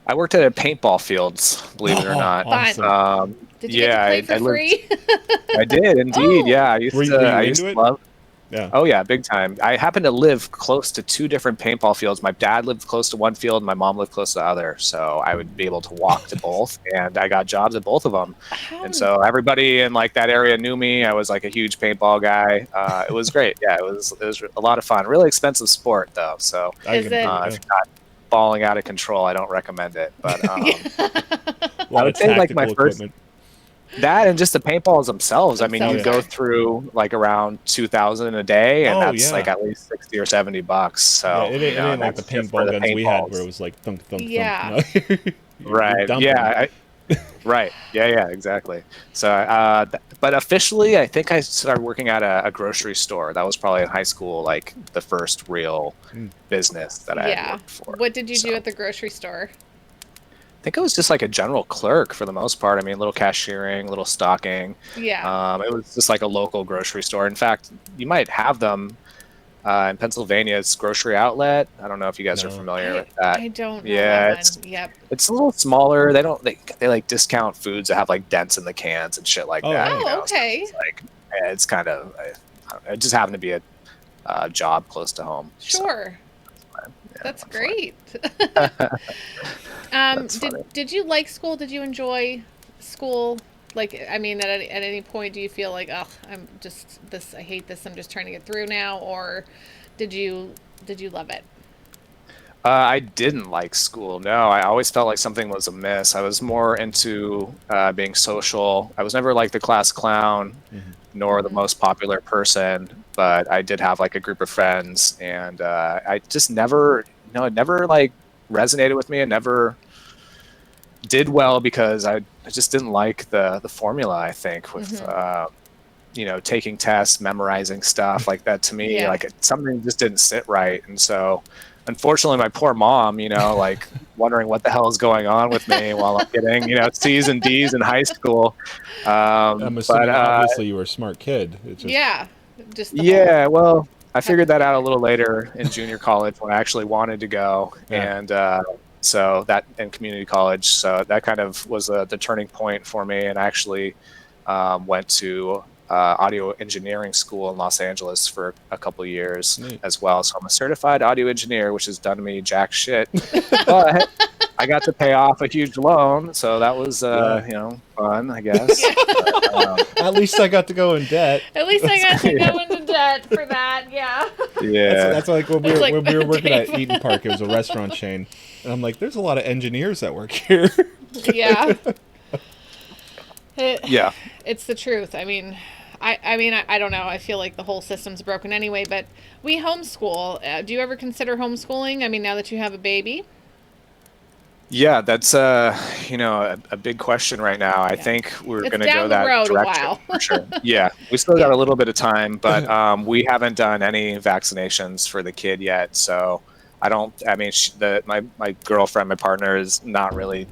I worked at a paintball fields, believe it or not. Awesome. Did you get to play for free? I did indeed. Oh. Yeah, I used Were you to. I used into to it? love. Yeah. Oh yeah, big time. I happened to live close to two different paintball fields. My dad lived close to one field, and my mom lived close to the other. So I would be able to walk to both, and I got jobs at both of them. And so everybody in like that area knew me. I was like a huge paintball guy. It was great. Yeah, it was a lot of fun. Really expensive sport though. So Is it- if you're not falling out of control, I don't recommend it. But A lot I of would say, like, my tactical first- equipment. that and just the paintballs themselves. I mean, you Themselves. go through like around 2,000 a day, and Oh, that's yeah. like at least $60 or $70. So Yeah, it ain't like the that's just for paintball the guns we had paintballs. where it was like thunk, thunk, Yeah. thunk. You're Right. dumping. Yeah. Right. Yeah. Exactly. So, but officially, I think I started working at a grocery store. That was probably in high school, like the first real business that I had Yeah. worked for. What did you do So, at the grocery store? I think it was just like a general clerk for the most part. I mean, little cashiering, little stocking. Yeah. It was just like a local grocery store. In fact, you might have them in Pennsylvania. It's Grocery Outlet. I don't know if you guys are No. familiar with that. I don't know Yeah, that one. Yep. It's a little smaller. They like discount foods that have like dents in the cans and shit like Oh, that. wow. You know? Oh, okay. So it's like it's kind of I don't know, it just happened to be a job close to home. So, Sure. yeah, That's fine. great. That's funny. Did you like school? Did you enjoy school? Like, I mean, at any point, do you feel like, oh, I'm just this, I hate this, I'm just trying to get through now, or did you love it? I didn't like school. No, I always felt like something was amiss. I was more into being social. I was never like the class clown, nor the most popular person, but I did have like a group of friends, and I just never, it never like resonated with me. It never did well because I just didn't like the formula. I think with taking tests, memorizing stuff like that. To me, Yeah. like something just didn't sit right, and so. Unfortunately, my poor mom, like wondering what the hell is going on with me while I'm getting, C's and D's in high school. I'm assuming obviously you were a smart kid. It's just, Yeah. Just the Yeah, well, I figured that out a little later in junior college when I actually wanted to go, Yeah. and so that in community college. So that kind of was the turning point for me, and I actually went to audio engineering school in Los Angeles for a couple of years Neat. as well. So I'm a certified audio engineer, which has done me jack shit, but I got to pay off a huge loan, so that was fun, I guess. At least I got to go in debt. At least I got to go into debt for that. Yeah. Yeah. That's like when we It's were, like when we were working at Dave. Eaton Park. It was a restaurant chain, and I'm like, "There's a lot of engineers that work here." Yeah. Yeah. It's the truth. I mean, I don't know. I feel like the whole system's broken anyway, but we homeschool. Do you ever consider homeschooling? I mean, now that you have a baby? Yeah, that's a big question right now. I think we're It's going to down go the that road a direction while. for sure. Yeah, we still got a little bit of time, but we haven't done any vaccinations for the kid yet. So I don't. I mean, my girlfriend, my partner, is not really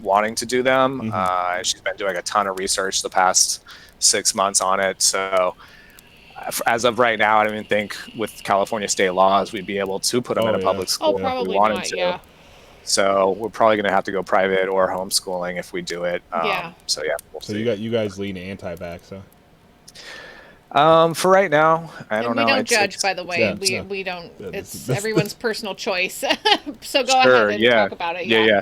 wanting to do them. She's been doing a ton of research the past 6 months on it. So as of right now, I don't even think with California state laws we'd be able to put them in a public school Oh, if we probably wanted not. to. Yeah. So we're probably going to have to go private or homeschooling if we do it. Yeah. So yeah, we'll So see. you guys lean anti-vax, huh? For right now, I don't And we know. don't It's- judge, it's- by the way. Yeah, We don't. Yeah, It's this- everyone's personal choice. So go Sure, ahead and yeah. talk about it. Yeah.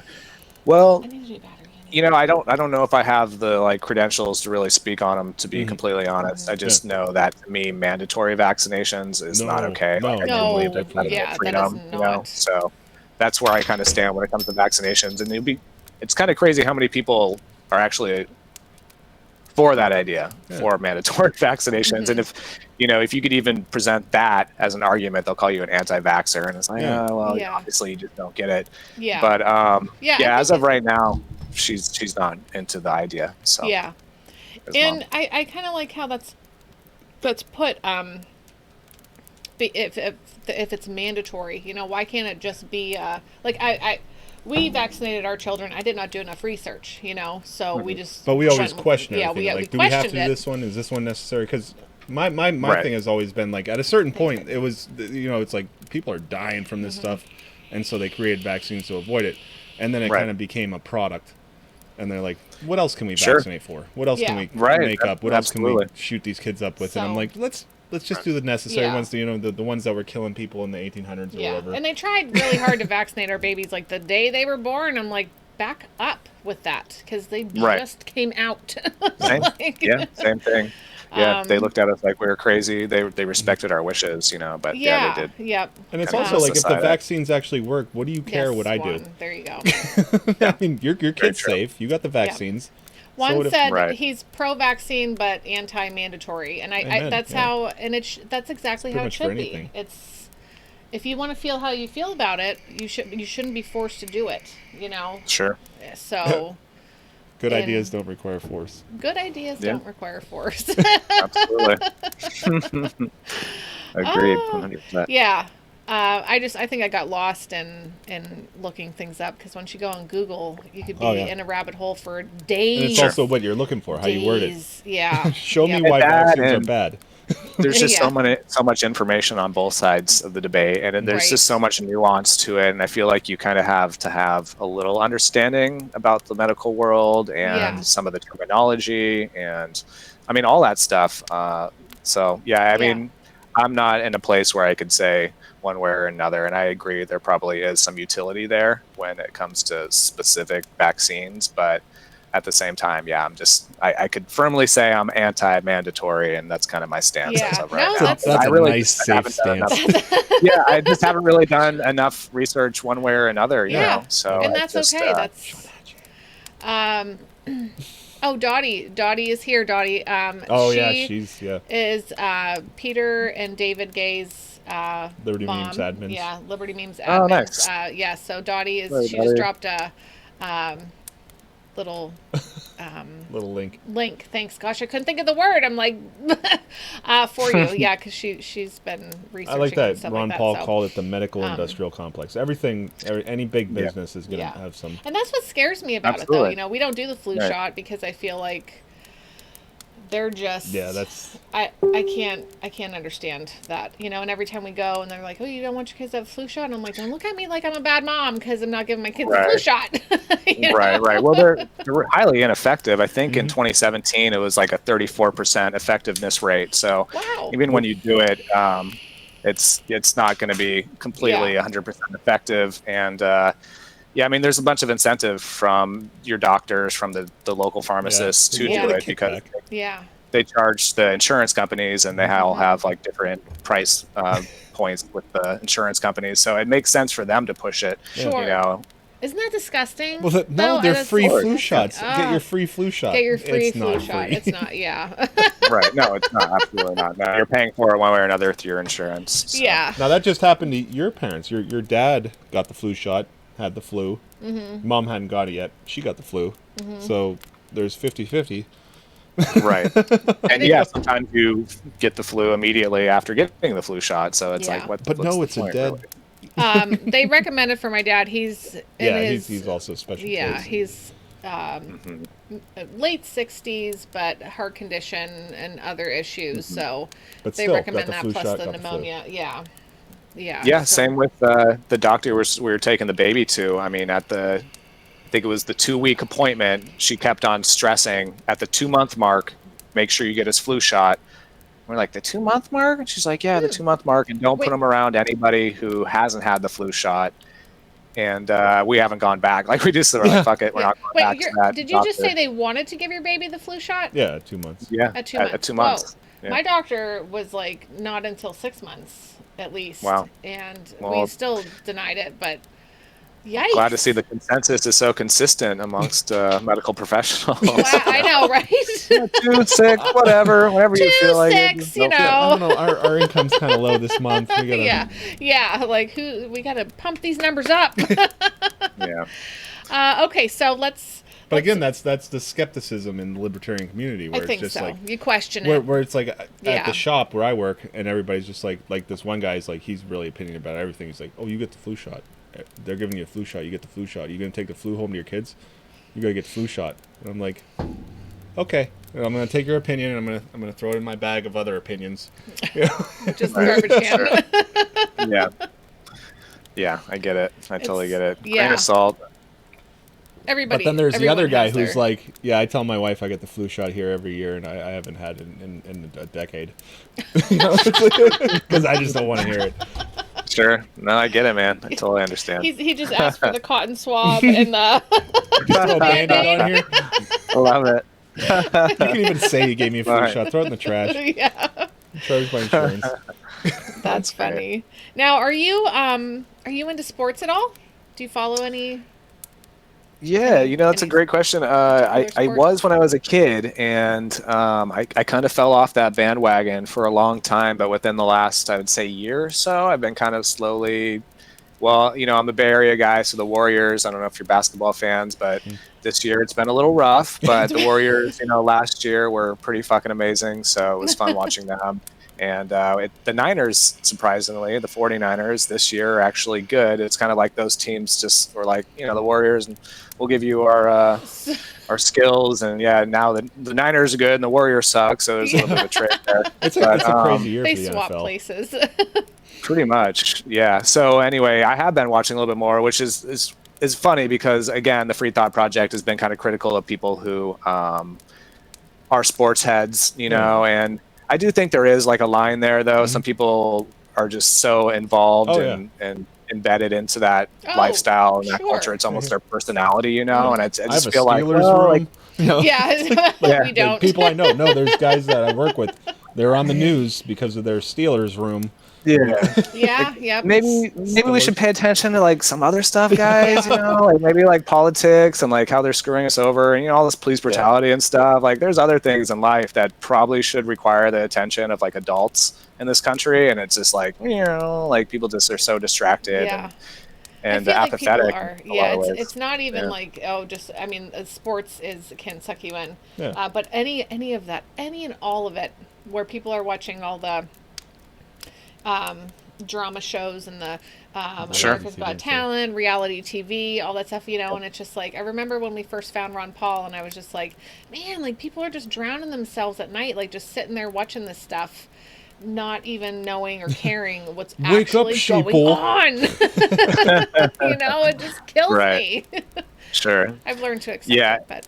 Well, I need a new battery. I don't know if I have the like credentials to really speak on them, to be completely honest. I just know that to me, mandatory vaccinations is not okay. No, Like, I do No, believe there's medical yeah, that is freedom, not. so that's where I kind of stand when it comes to vaccinations. And it's kind of crazy how many people are actually for that idea, for mandatory vaccinations. And if you could even present that as an argument, they'll call you an anti-vaxxer, and it's like, well, Yeah. obviously you just don't get it. Yeah. But Yeah, I as think of right now, she's not into the idea. So Yeah. his mom. And I kind of like how that's put, if it's mandatory, why can't it just be, like, we vaccinated our children. I did not do enough research, so we just. But we always went- question Yeah, everything. we Like, do we have to questioned do it. this one? Is this one necessary? Because my Right. thing has always been like, at a certain point, it was, it's like people are dying from this stuff, and so they created vaccines to avoid it, and then it Right. kind of became a product, and they're like, what else can we Sure. vaccinate for? What else can we Right. make up? What else can we Absolutely. shoot these kids up with? And I'm So- like, let's just do the necessary Yeah. ones. The ones that were killing people in the 1800s or Yeah, whatever. and they tried really hard to vaccinate our babies like the day they were born. I'm like, back up with that because they Right. just came out. Same. Like- Yeah, same thing. Yeah, they Um, looked at us like we were crazy. They respected our wishes, but they Yeah. did. Yep. And it's kinda also like, if the decide that. vaccines actually work, what do you care Yes, what I do? one. There you go. I mean, your kid's true. safe. You got the vaccines. One what if- said Right. he's pro-vaccine but anti-mandatory, and I Amen, that's yeah. how, and that's exactly Pretty how it much for should be. anything. It's if you want to feel how you feel about it, you shouldn't be forced to do it. Sure. So Good And- ideas don't require force. good ideas Yeah. don't require force. Absolutely. Agreed. Oh. 100%. Yeah. I think I got lost in looking things up because once you go on Google, you could be Oh, yeah. in a rabbit hole for And days. it's also what you're looking for, how you word it. Days. Yeah. Show me Yep. why Bad vaccines are and- bad. There's just Yeah. so much information on both sides of the debate, and there's Right. just so much nuance to it. And I feel like you kind of have to have a little understanding about the medical world and Yeah. some of the terminology, and I mean all that stuff. So yeah, I mean, I'm not in a place where I could say one way or another, and I agree there probably is some utility there when it comes to specific vaccines, but at the same time, yeah, I could firmly say I'm anti-mandatory, and that's kind of my stance Yeah. as of right No, now. that's- That's I a really nice, just safe haven't done stance. enough- yeah, I just haven't really done enough research one way or another, you Yeah. know. So And I that's just, okay. Oh, Dottie is here. Dottie. Oh, she yeah, she's, is Peter and David Gay's Liberty mom. Memes admins. Yeah, Liberty Memes admins. Oh, nice. Yeah, so Dottie is. Hey, She just Dottie. dropped a little Little link. link. Thanks. Gosh, I couldn't think of the word. I'm like, for you. Yeah, because she's been researching. I like and that stuff Ron like Paul that, so. called it the medical industrial complex. Any big Yeah. business is going to Yeah. have some. And that's what scares me about it, Absolutely. though. We don't do the flu Right. shot because I feel like they're just. Yeah, that's. I can't understand that, and every time we go and they're like, oh, you don't want your kids to have a flu shot? And I'm like, don't look at me like I'm a bad mom because I'm not giving my kids a flu Right. shot. You know? Right. Well, they're highly ineffective. I think in 2017 it was like a 34% effectiveness rate. So Wow. even when you do it, it's not going to be completely Yeah. 100% effective. And yeah, I mean, there's a bunch of incentive from your doctors, from the local pharmacists to Yeah. do Get a it because kickback. Yeah. they charge the insurance companies, and they all have like different price points with the insurance companies. So it makes sense for them to push it. Sure. You know, Isn't that disgusting? Well, no, I they're just- free flu that's- shots. Get your free flu shot. Get your free It's flu not shot. free. It's not, yeah. right? No, it's not. Absolutely not. No, you're paying for it one way or another through your insurance. So. Yeah. Now that just happened to your parents. Your dad got the flu shot, had the flu. Mm-hmm. Mom hadn't got it yet. She got the flu. So there's 50-50. Right. And yeah, sometimes you get the flu immediately after getting the flu shot. So it's Yeah. like, what? But what's no, the it's a point, dead. really? They recommended for my dad. He's in Yeah, his, he's also special. yeah, case. he's late 60s, but heart condition and other issues. So But they still, recommend got the that flu plus shot, the got the flu. pneumonia. Yeah. Yeah. Yeah, so- same with the doctor we were taking the baby to. I mean, I think it was the 2-week appointment, she kept on stressing at the 2-month mark, make sure you get his flu shot. We're like, the 2-month mark? And she's like, yeah, the 2-month mark, and don't Wait. put him around anybody who hasn't had the flu shot. and we haven't gone back. Like we just were like, fuck it, we're not going Wait, back to that. did you just say they wanted to give your baby the flu shot? Yeah, 2 months. Yeah, At 2 months. At 2 months. Whoa. Yeah. My doctor was like, not until 6 months at least. Wow. And Well, we still denied it, but yikes. glad to see the consensus is so consistent amongst medical professionals. Wow, I know, right? 2, 6, whatever you 2, feel like. 6, you know. I don't know. Our income's kind of low this month. We gotta, yeah. Like we got to pump these numbers up. Yeah. Okay, so let's. But again, that's the skepticism in the libertarian community, where I think it's just so. like You question it. where it's like at Yeah. the shop where I work, and everybody's just like this one guy's like, he's really opinionated about everything. He's like, oh, you get the flu shot. They're giving you a flu shot. You get the flu shot. You gonna take the flu home to your kids? You gotta get the flu shot. And I'm like, okay. And I'm gonna take your opinion, and I'm gonna throw it in my bag of other opinions. Just the garbage can. Yeah. Yeah, I get it. I totally get it. Yeah. Grain of salt. Everybody. But then there's the other everyone guy has who's their- like, yeah, I tell my wife I get the flu shot here every year, and I haven't had it in a decade. Because I just don't want to hear it. Sure. No, I get it, man. I totally understand. he just asked for the cotton swab and the. Just throw a Band-Aid on here. I love it. You can even say you gave me a flu All right. shot. Throw it in the trash. Yeah, Charge my insurance. that's funny. Now, are you into sports at all? Do you follow any? Yeah, that's a great question. I sport? was when I was a kid, and I kind of fell off that bandwagon for a long time. But within the last, I would say, year or so, I've been kind of slowly. Well, I'm a Bay Area guy, so the Warriors. I don't know if you're basketball fans, but this year it's been a little rough. But the Warriors, last year were pretty fucking amazing. So it was fun watching them. And the Niners, surprisingly, the 49ers this year are actually good. It's kind of like those teams just were like, the Warriors, and we'll give you our skills. And yeah, now the Niners are good and the Warriors suck. So there's a little bit of a trade there. It's a crazy year They for the swap NFL. places. Pretty much, yeah. So anyway, I have been watching a little bit more, which is funny because again, the Free Thought Project has been kind of critical of people who are sports heads, and I do think there is like a line there, though. Some people are just so involved and embedded into that lifestyle and that sure. culture. It's almost their personality, and I just I have a feel like, Steelers well, room. Yeah, we don't. Like, people I know. No, there's guys that I work with. They're on the news because of their Steelers room. Yeah, yeah. Maybe we should pay attention to like some other stuff, guys. Like maybe like politics and like how they're screwing us over, and all this police brutality and stuff. Like there's other things in life that probably should require the attention of like adults in this country, and it's just like like people just are so distracted and I feel apathetic. Like are, in a lot of ways. it's not even like sports can suck you in. Yeah. But any of that, any and all of it, where people are watching all the drama shows and the Sure. America's Got Talent, reality TV, all that stuff, and it's just like, I remember when we first found Ron Paul, and I was just like, man, like people are just drowning themselves at night, like just sitting there watching this stuff, not even knowing or caring what's Wake up, actually sheeple. going on. It just kills me. Sure. I've learned to accept it, but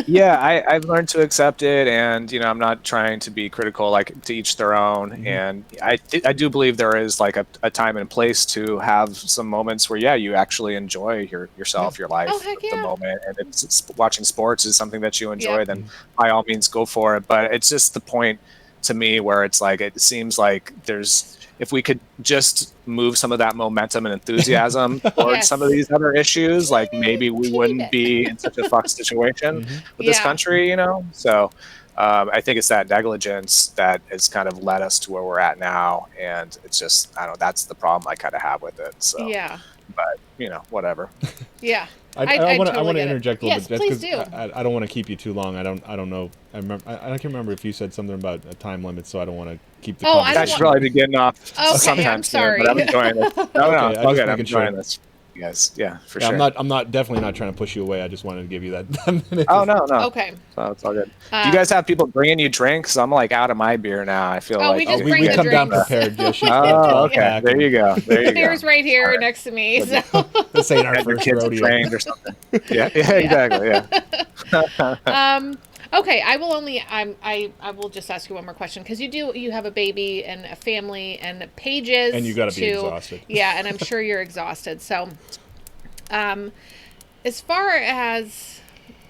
I've learned to accept it, and I'm not trying to be critical. Like to each their own, and I do believe there is like a time and place to have some moments where you actually enjoy yourself, your life, the moment, and if it's watching sports is something that you enjoy, then by all means go for it. But it's just the point to me where it's like it seems like if we could just move some of that momentum and enthusiasm towards some of these other issues, like maybe we wouldn't be in such a fucked situation with this country, So I think it's that negligence that has kind of led us to where we're at now, and it's just that's the problem I kind of have with it. So but whatever. Yeah. I want to totally interject a little bit. Please do. I don't want to keep you too long. I don't know. I can't remember if you said something about a time limit, so I don't want to keep the conversation. I should probably be getting off sometimes. I'm sorry. But I'm enjoying this. No, it's all good. I'm enjoying this. You guys, for sure. I'm not definitely not trying to push you away. I just wanted to give you that minute. Oh no. Okay. So it's all good. Do you guys have people bringing you drinks? I'm like out of my beer now. I feel like we just we bring the come down drinks. prepared. Yeah, she's okay. There you go. The beer's right here next to me. So. This ain't our And your first kids are rodeo. trained or something. Yeah, exactly. Yeah. Okay, I will just ask you one more question, because you have a baby and a family and pages, And you got to be exhausted. Yeah, and I'm sure you're exhausted. So As far as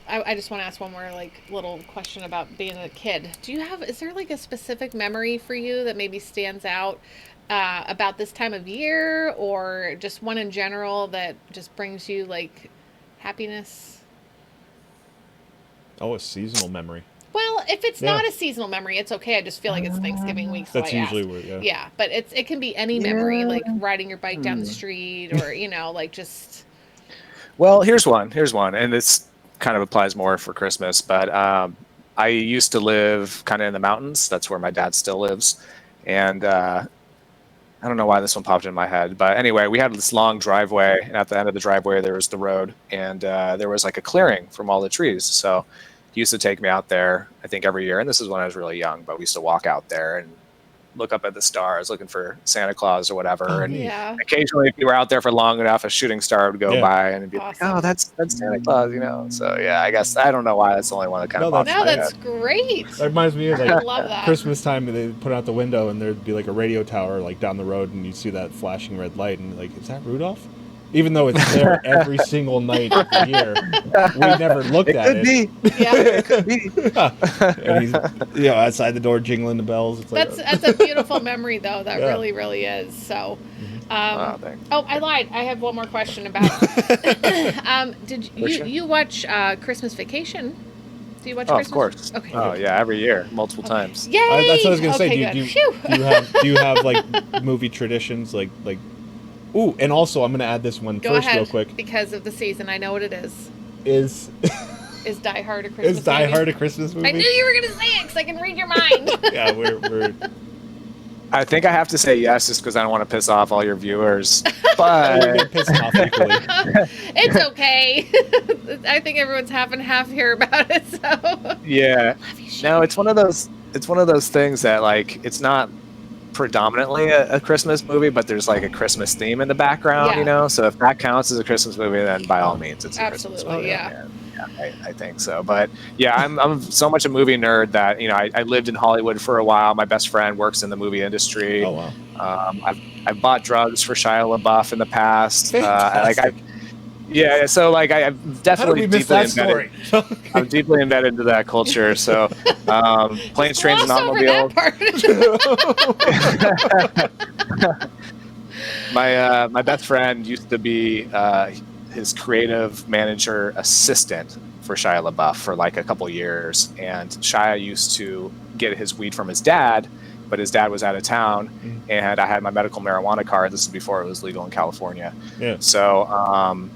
I just want to ask one more like little question about being a kid. Is there like a specific memory for you that maybe stands out about this time of year, or just one in general that just brings you like happiness? Oh, a seasonal memory. Well, if it's Yeah. not a seasonal memory, it's okay. I just feel like it's Thanksgiving week, so That's I usually asked. where, yeah. Yeah, but it can be any memory, like riding your bike down the street, or like just. Well, here's one, and this kind of applies more for Christmas, but I used to live kind of in the mountains. That's where my dad still lives, and I don't know why this one popped in my head, but anyway, we had this long driveway, and at the end of the driveway there was the road, and there was like a clearing from all the trees. So he used to take me out there, I think every year, and this is when I was really young, but we used to walk out there and look up at the stars looking for Santa Claus or whatever. Oh, and Yeah. occasionally, if you were out there for long enough, a shooting star would go Yeah. by and it'd be Awesome. like, oh, that's Santa Claus, So yeah, I guess I don't know why that's the only one that kind No, of popped No, in my that's head. great. That reminds me of I like love that. Christmas time. They put out the window and there'd be like a radio tower like down the road, and you see that flashing red light, and like, is that Rudolph? Even though it's there every single night of the year, we never looked It at could it. be. Yeah. It could be. And he's outside the door jingling the bells. It's like That's a beautiful memory though. That Yeah. really, really is. So, Oh, thanks. I lied. I have one more question about. Did you sure. you watch Christmas Vacation? Do you watch Oh, Christmas? of course. Okay. Oh yeah, every year, multiple times. Yay! That's what I was gonna say. Okay, Do good. you, Phew. do you have like movie traditions like? Ooh, and also I'm gonna add this one Go first ahead, real quick. because of the season. I know what it is. Is Is Die Hard a Christmas is Die movie? Hard a Christmas movie? I knew you were gonna say it because I can read your mind. Yeah, we're I think I have to say yes, just because I don't want to piss off all your viewers. we're But getting pissed off equally. It's okay. I think everyone's half and half here about it. So. yeah, Love you, no, it's one of those. It's one of those things that like it's not predominantly a Christmas movie, but there's like a Christmas theme in the background, Yeah. So if that counts as a Christmas movie, then by all means, it's a Christmas Absolutely, movie. yeah. I think so. But yeah, I'm so much a movie nerd that I lived in Hollywood for a while. My best friend works in the movie industry. Oh wow. I've bought drugs for Shia LaBeouf in the past. Fantastic. Yeah, so like I'm How did definitely we miss deeply that embedded. story? I'm deeply embedded into that culture. So planes, trains, and Gloss over automobiles. that part. My best friend used to be his creative manager assistant for Shia LaBeouf for like a couple years, and Shia used to get his weed from his dad, but his dad was out of town, and I had my medical marijuana card. This is before it was legal in California. Yeah. So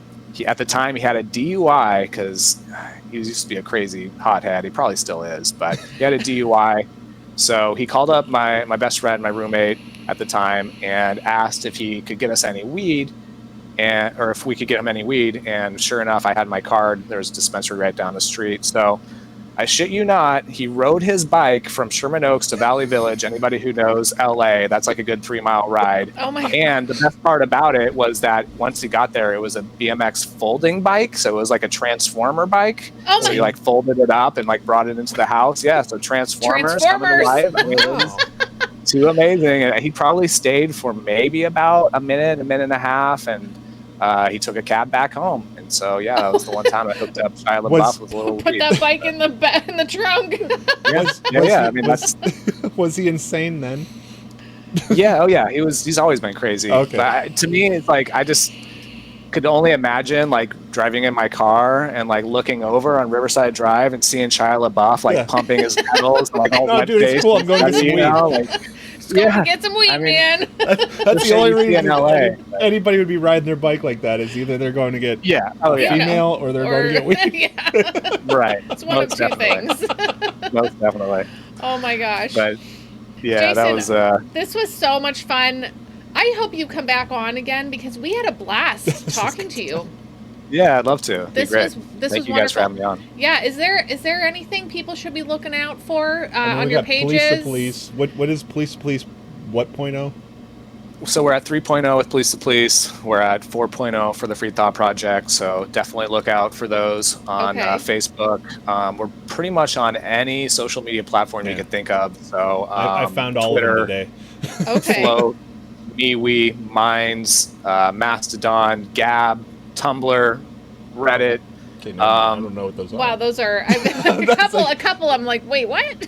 at the time he had a DUI because he used to be a crazy hothead. He probably still is, but he had a DUI. So he called up my best friend, my roommate at the time, and asked if he could get us any weed, or if we could get him any weed. And sure enough, I had my card. There was a dispensary right down the street. So I shit you not, he rode his bike from Sherman Oaks to Valley Village. Anybody who knows LA, that's like a good 3-mile ride. Oh my! And the best part about it was that once he got there, it was a BMX folding bike. So it was like a transformer bike. Oh So my! he like folded it up and like brought it into the house. Yeah, so Transformers coming to life. I mean, it was too amazing. And he probably stayed for maybe about a minute and a half, and he took a cab back home. And so yeah, that was the one time I hooked up Shia LaBeouf with a little Put weed. that bike in the trunk. Yeah. I mean, that's Was he insane then? yeah. Oh yeah, he's always been crazy. Okay. But to me, it's like I just could only imagine like driving in my car and like looking over on Riverside Drive and seeing Shia LaBeouf like Yeah. pumping his pedals like all No, wet dude, it's faced cool. I'm going to and get some you know, like, Just go and get some weed, I mean- man. That's The the shit only you see reason in LA. anybody would be riding their bike like that is either they're going to get yeah. Oh a yeah. female or they're going to get weed. Yeah, Right. it's one of Most two definitely. things. Most definitely. Oh my gosh! But yeah, that Jason, was This was so much fun. I hope you come back on again because we had a blast talking to you. yeah, I'd love to. It'd be This great. was this Thank was you guys for wonderful. having me on. Yeah, is there anything people should be looking out for And then on we your got pages? Police to Police. What is Police to Police? What point oh? So we're at 3.0 with Police to Police. We're at 4.0 for the Free Thought Project. So definitely look out for those on Okay. Facebook. We're pretty much on any social media platform you Yeah. can think of. So I found all Twitter, of them today. Okay. Float, MeWe, Minds, Mastodon, Gab, Tumblr, Reddit. Okay, no, I don't know what those are. Wow, those are a couple. I'm like, wait, what?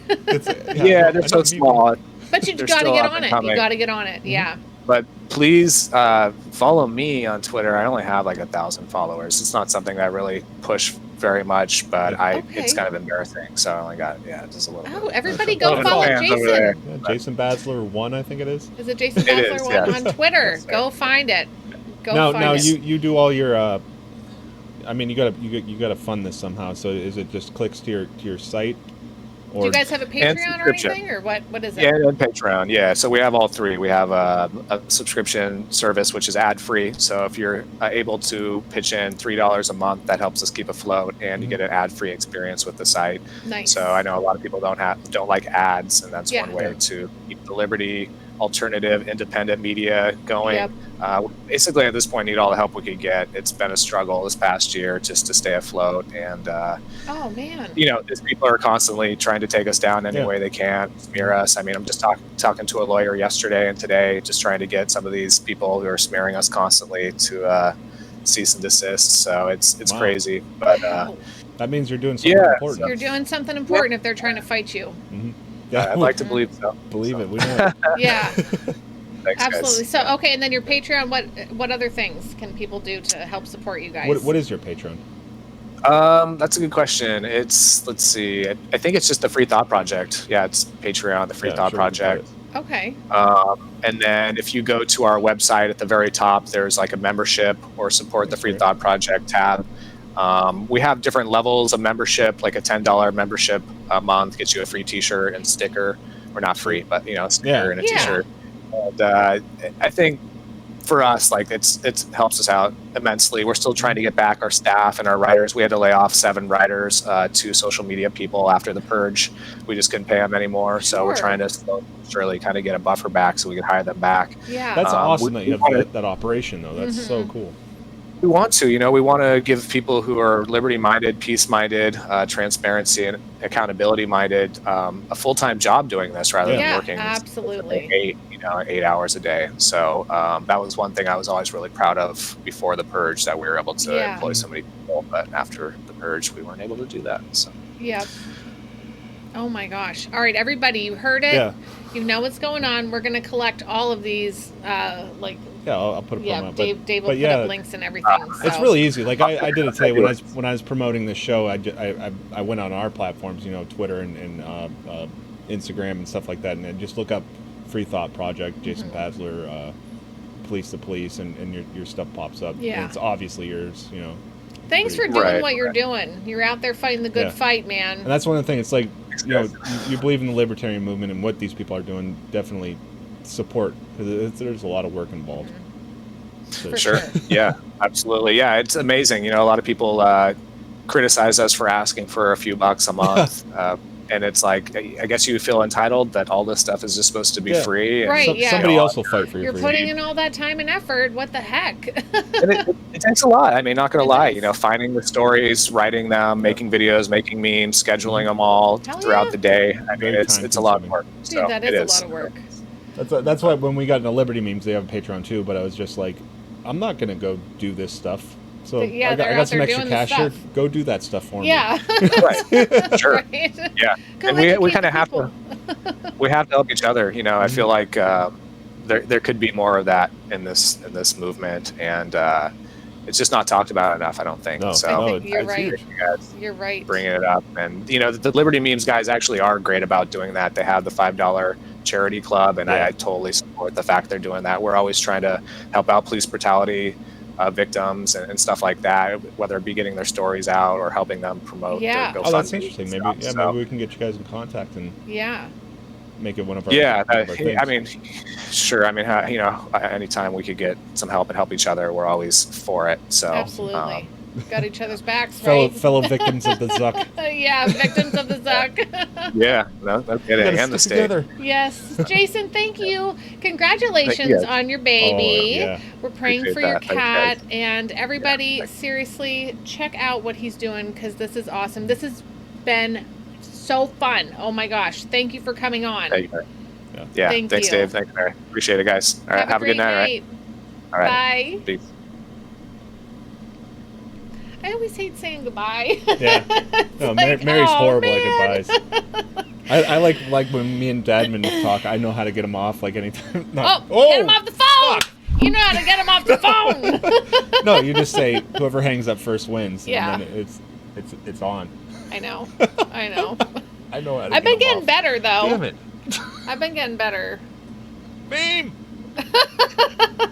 Yeah, they're so small. But you They're got to still get up on and it. coming. You got to get on it. Yeah. But please follow me on Twitter. I only have like 1,000 followers. It's not something that I really push very much, but it's kind of embarrassing. So I only got just a little. Oh, bit. everybody go follow Jason. Yeah, Jason Bassler 1, I think it is. Is it Jason Bassler 1 on Twitter? Go find it. Now you do all your. I mean, you gotta fund this somehow. So is it just clicks to your site? Or do you guys have a Patreon or anything, or what is it? Yeah, and Patreon. Yeah, so we have all three. We have a subscription service, which is ad-free. So if you're able to pitch in $3 a month, that helps us keep afloat, and you get an ad-free experience with the site. Nice. So I know a lot of people don't like ads, and that's one way to keep the Liberty alternative independent media going. Yep. Basically at this point need all the help we could get. It's been a struggle this past year just to stay afloat, and oh man, these people are constantly trying to take us down any way they can, smear us. I mean, I'm just talking to a lawyer yesterday and today, just trying to get some of these people who are smearing us constantly to cease and desist. So it's crazy, but that means you're doing something important. So you're doing something important if they're trying to fight you. Mm-hmm. Yeah, I'd like to believe so. Believe it. We know it. Yeah. Thanks, absolutely. Guys. So okay, and then your Patreon. What other things can people do to help support you guys? What is your Patreon? That's a good question. Let's see. I think it's just the Free Thought Project. Yeah, it's Patreon, the Free Thought Project. Okay. And then if you go to our website at the very top, there's like a membership or support the Free Thought Project tab. We have different levels of membership, like a $10 membership a month gets you a free t-shirt and sticker, or not free, but a sticker and a t-shirt. And I think for us, like it helps us out immensely. We're still trying to get back our staff and our writers. We had to lay off 7 writers, 2 social media people after the purge. We just couldn't pay them anymore. So we're trying to slowly, surely kind of get a buffer back so we can hire them back. Yeah. That's awesome that you have that operation though. That's so cool. We want to, we want to give people who are liberty-minded, peace-minded, transparency and accountability-minded a full-time job doing this rather than working absolutely 8 hours a day. So that was one thing I was always really proud of before the purge, that we were able to employ so many people. But after the purge, we weren't able to do that. So. Yep. Oh my gosh! All right, everybody, you heard it. Yeah. You know what's going on. We're going to collect all of these, I'll put a promo up. Dave will put up links and everything. So. It's really easy. Like I did it today when I was promoting this show. I went on our platforms, Twitter and Instagram and stuff like that, and just look up Free Thought Project, Jason Bassler, Police the Police, and your stuff pops up. Yeah, and it's obviously yours. Thanks for doing what you're doing. You're out there fighting the good fight, man. And that's one of the things. It's like you believe in the libertarian movement and what these people are doing. Definitely support, because there's a lot of work involved. For sure. Yeah, absolutely. Yeah, it's amazing. A lot of people criticize us for asking for a few bucks a month. And it's like, I guess you feel entitled that all this stuff is just supposed to be free. And right, somebody else will fight for you. You're putting in all that time and effort. What the heck? And it takes a lot. I mean, not going to lie, finding the stories, writing them, making videos, making memes, scheduling them all throughout the day. I mean, it's a lot of work. Dude, so that is a lot of work. That's why when we got into Liberty Memes, they have a Patreon too, but I was just like, I'm not going to go do this stuff. So I got some extra cash here. Go do that stuff for me. Yeah. Right. Sure. Right. Yeah. And we kind of have to. We have to help each other. I feel like there could be more of that in this movement, and it's just not talked about enough. I don't think. No. So I think you're right. You're right. Bringing it up, and the Liberty Memes guys actually are great about doing that. They have the $5 charity club, and I totally support the fact they're doing that. We're always trying to help out police brutality victims and stuff like that, whether it be getting their stories out or helping them promote their GoFundMe. Oh, that's interesting. Maybe we can get you guys in contact and make it one of our things. I mean, sure. I mean, anytime we could get some help and help each other, we're always for it. So absolutely. Got each other's backs, right? Fellow victims of the Zuck. Yeah, victims of the Zuck. Yeah, no kidding. And the state. Together. Yes. Jason, thank you. Congratulations on your baby. We're praying for your cat. And everybody, seriously, check out what he's doing, because this is awesome. This has been so fun. Oh my gosh. Thank you for coming on. Thank you. Yeah. Thanks, Dave. Thanks, Mary. Appreciate it, guys. All right. Have a good night. All right. Bye. Peace. I always hate saying goodbye. Yeah. No, like, Mary's oh, horrible man. at goodbyes. I like when me and Dadman talk. I know how to get him off like anytime. Get him off the phone. Fuck. You know how to get him off the phone. No, you just say whoever hangs up first wins. Yeah. And then it's on. I know. I know. I know how to I've get been him getting off. better though. Damn it. I've been getting better Meme.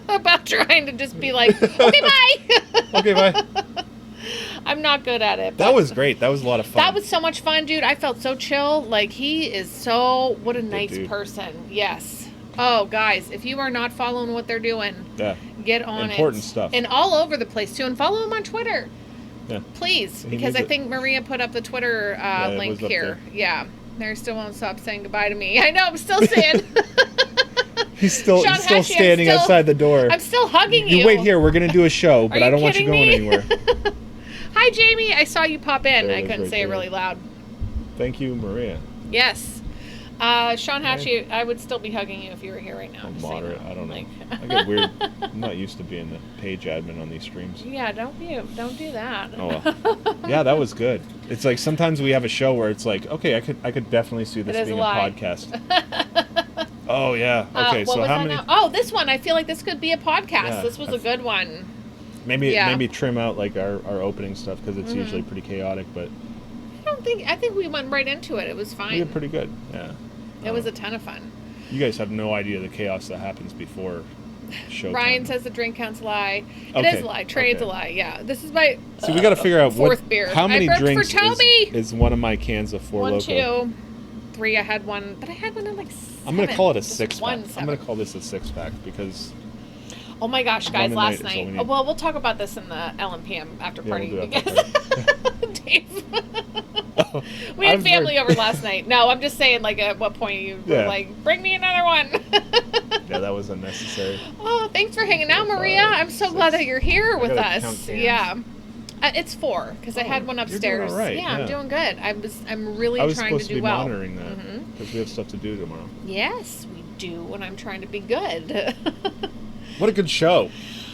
about trying to just be like, okay, bye. Okay, bye. I'm not good at it. That but was great. That was a lot of fun. That was so much fun, dude. I felt so chill. Like, he is what a nice dude. person. Yes. Oh, guys, if you are not following what they're doing, Yeah. get on Important it. stuff. And all over the place, too. And follow him on Twitter. Yeah. Please, He because needs I it. think Maria put up the Twitter it link was up here. there. Yeah. Mary still won't stop saying goodbye to me. I know, I'm still saying. He's still Sean Hatchie, I'm standing still- outside the door. I'm still hugging you. You wait here. We're gonna do a show, but Are I you don't want you kidding going me? anywhere. Hi, Jamie. I saw you pop in. There I it is couldn't right say it there. really loud. Thank you, Maria. Yes. Sean Hatchie, I would still be hugging you if you were here right now. I'm just so you moderate. know. I don't know. Like- I get weird. I'm not used to being the page admin on these streams. Yeah, don't do that. Oh well. Yeah, that was good. It's like sometimes we have a show where it's like, okay, I could definitely see this It is being a a lie. podcast. Oh yeah. Okay, what so was how that many? now? Oh, this one. I feel like this could be a podcast. Yeah, This was a good one. Maybe Yeah. trim out like our opening stuff because it's usually pretty chaotic, but I think we went right into it. It was we fine. did pretty good. Yeah. It was a ton of fun. You guys have no idea the chaos that happens before show. Ryan says the drink count's a lie. It Okay, is a lie. Trade's a okay. lie. Yeah. This is my So we got to figure out fourth beer. how many I burped drinks for Toby. is one of my cans of Four One, Loko. 2, 3. I had one, but I had one in like 7. I'm gonna call it a Just 6-pack. one I'm 7. gonna call this a 6-pack because Oh my gosh, guys! One Last night is all night. we need. Well, we'll talk about this in the LMPM after yeah, party we'll do that. because Dave. We I had was family very- over last night. No, I'm just saying. Like, at what point you were Yeah. like, "Bring me another one." Yeah, that was unnecessary. Oh, thanks for hanging out, 4, Maria. 5, I'm so 6. glad that you're here with gotta count us. cans. Yeah. It's 4 because I had one you're doing upstairs. all right, Yeah, I'm yeah. doing good. I'm really I was trying to supposed to do be well. monitoring that because we have stuff to do tomorrow. Yes, we do, and I'm trying to be good. What a good show!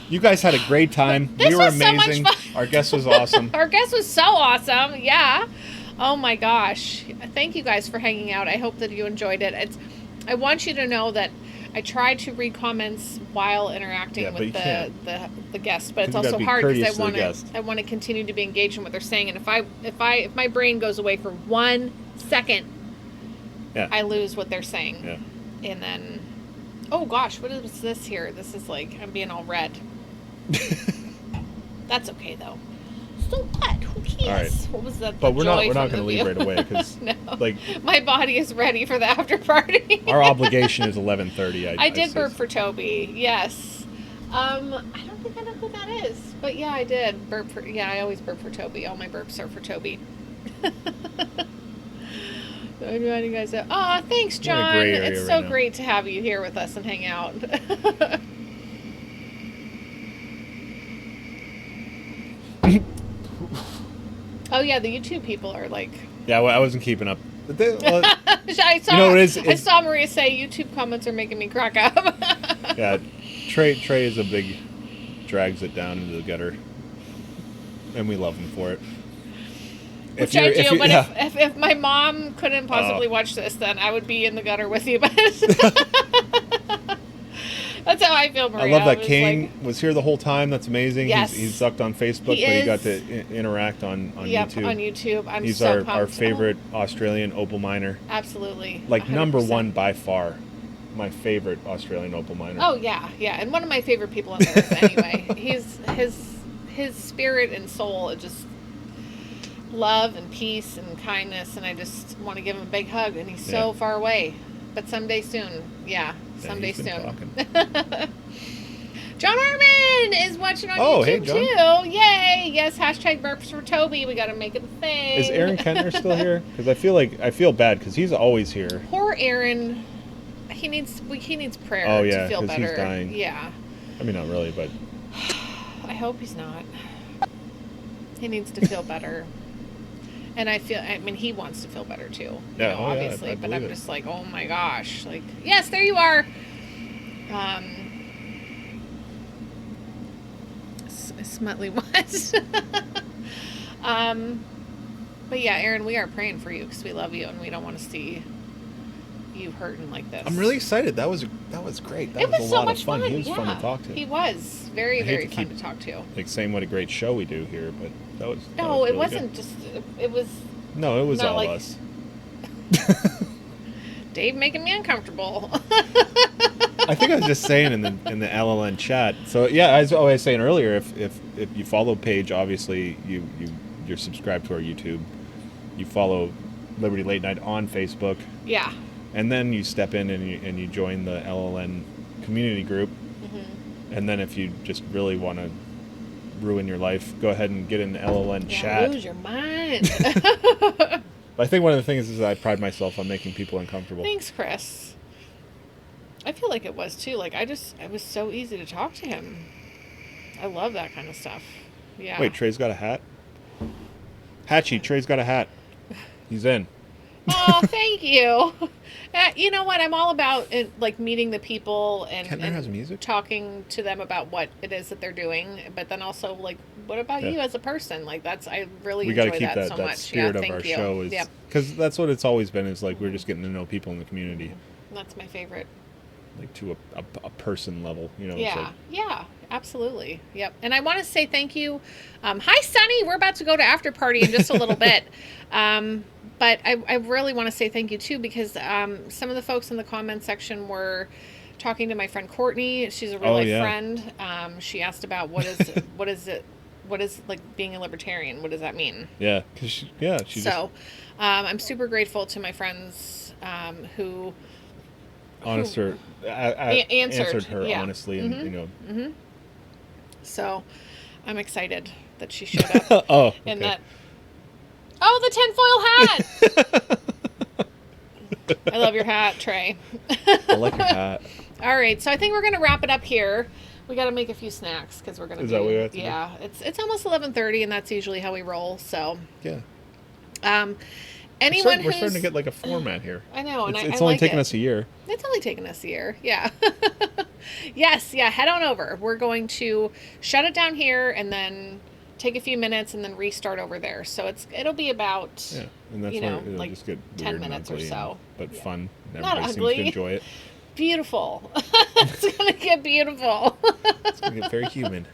You guys had a great time. This we were was so much amazing. fun. Our guest was awesome. Our guest was so awesome. Yeah. Oh my gosh. Thank you guys for hanging out. I hope that you enjoyed it. I want you to know that I try to read comments while interacting Yeah, but you with can't. the guests, but it's 'Cause you also gotta be hard courteous because to the guest. I want to continue to be engaged in what they're saying. And if my brain goes away for 1 second, Yeah. I lose what they're saying. Yeah. And then, oh gosh, what is this here? This is like, I'm being all red. That's okay though. So what? Who cares? All right. What was that? But the we're not joy going from to the leave view? right away because No. like My body is ready for the after party. our obligation is 11:30. I did say. burp for Toby. Yes. I don't think I know who that is, but yeah, I did burp for. Yeah, I always burp for Toby. All my burps are for Toby. So you guys say, oh, thanks, You're in a John. gray area It's right so now. great to have you here with us and hang out. Oh yeah, the YouTube people are like. Yeah, well, I wasn't keeping up. Well, I saw. You know what it is? I It's- saw Maria say YouTube comments are making me crack up. yeah, Trey is a big drags it down into the gutter, and we love him for it. Which I do, but yeah. if my mom couldn't possibly watch this, then I would be in the gutter with you. But that's how I feel, Maria. I love that was King like, was here the whole time. That's amazing. Yes. He's sucked on Facebook, He but he is. got to interact on yep, YouTube. on YouTube. I'm He's so our pumped. favorite Australian opal miner. Oh, absolutely. Like number 100%. one by far. My favorite Australian opal miner. Oh yeah, yeah, and one of my favorite people on earth. Anyway, he's his spirit and soul are just love and peace and kindness, and I just want to give him a big hug. And he's so Yeah. far away, but someday soon. Yeah, Yeah, someday he's been soon. talking. John Harmon is watching on Oh, YouTube hey, John. too. Yay! Yes, hashtag burps for Toby. We got to make it a thing. Is Aaron Kentner still here? Because I feel bad because he's always here. Poor Aaron. He needs prayer Oh, to yeah, feel 'cause better. he's dying. Yeah. I mean, not really, but I hope he's not. He needs to feel better. And I mean, he wants to feel better too. You Yeah, know, oh, yeah, obviously. I but believe I'm it. just like, oh my gosh. Like, yes, there you are. Smutley what? But yeah, Aaron, we are praying for you because we love you and we don't want to see you hurting like this. I'm really excited. That was great. That was a so lot much of fun. He was yeah. fun to talk to. He was very, very fun keep, to talk to. Like saying what a great show we do here, but that was No, it really wasn't good. just. It was. No, it was not all like, us. Dave making me uncomfortable. I think I was just saying in the LLN chat. So yeah, as I was saying earlier, if you follow Paige, obviously you're subscribed to our YouTube. You follow Liberty Late Night on Facebook. Yeah. And then you step in and you join the LLN community group. Mm-hmm. And then if you just really want to ruin your life, go ahead and get in the LLN chat. Lose your mind. I think one of the things is I pride myself on making people uncomfortable. Thanks, Chris. I feel like it was too. Like it was so easy to talk to him. I love that kind of stuff. Yeah. Wait, Trey's got a hat? Hatchie, Trey's got a hat. He's in. Oh, thank you. You know what? I'm all about like meeting the people and has music? talking to them about what it is that they're doing. But then also, like, what about you as a person? Like, I really enjoy gotta keep that so that much. spirit Yeah, of our thank you. show is because that's what it's always been. Is like we're just getting to know people in the community, That's my favorite. like to a person level. You know. Yeah, It's like, yeah, absolutely. Yep. And I want to say thank you. Hi, Sunny. We're about to go to after party in just a little bit. But I really want to say thank you too, because some of the folks in the comment section were talking to my friend Courtney. She's a real life friend. She asked about what is like being a libertarian. What does that mean? Yeah, because she So I'm super grateful to my friends who answered her honestly, and you know. Mm-hmm. So I'm excited that she showed up. Oh, okay. And that. Oh, the tinfoil hat! I love your hat, Trey. I like your hat. All right, so I think we're gonna wrap it up here. We got to make a few snacks because we're gonna. Is that what we have to do? Yeah, it's almost 11:30, and that's usually how we roll. So. Yeah. Anyone we're starting to get like a format here. I know, and it's I only like taken it. us a year. It's only taken us a year. Yeah. Yes. Yeah. Head on over. We're going to shut it down here and then take a few minutes and then restart over there. So it'll be about and that's it'll like just get 10 weird minutes and or ugly so. but fun. And Not everybody ugly. seems to enjoy it. Beautiful. It's gonna get beautiful. It's gonna get very human.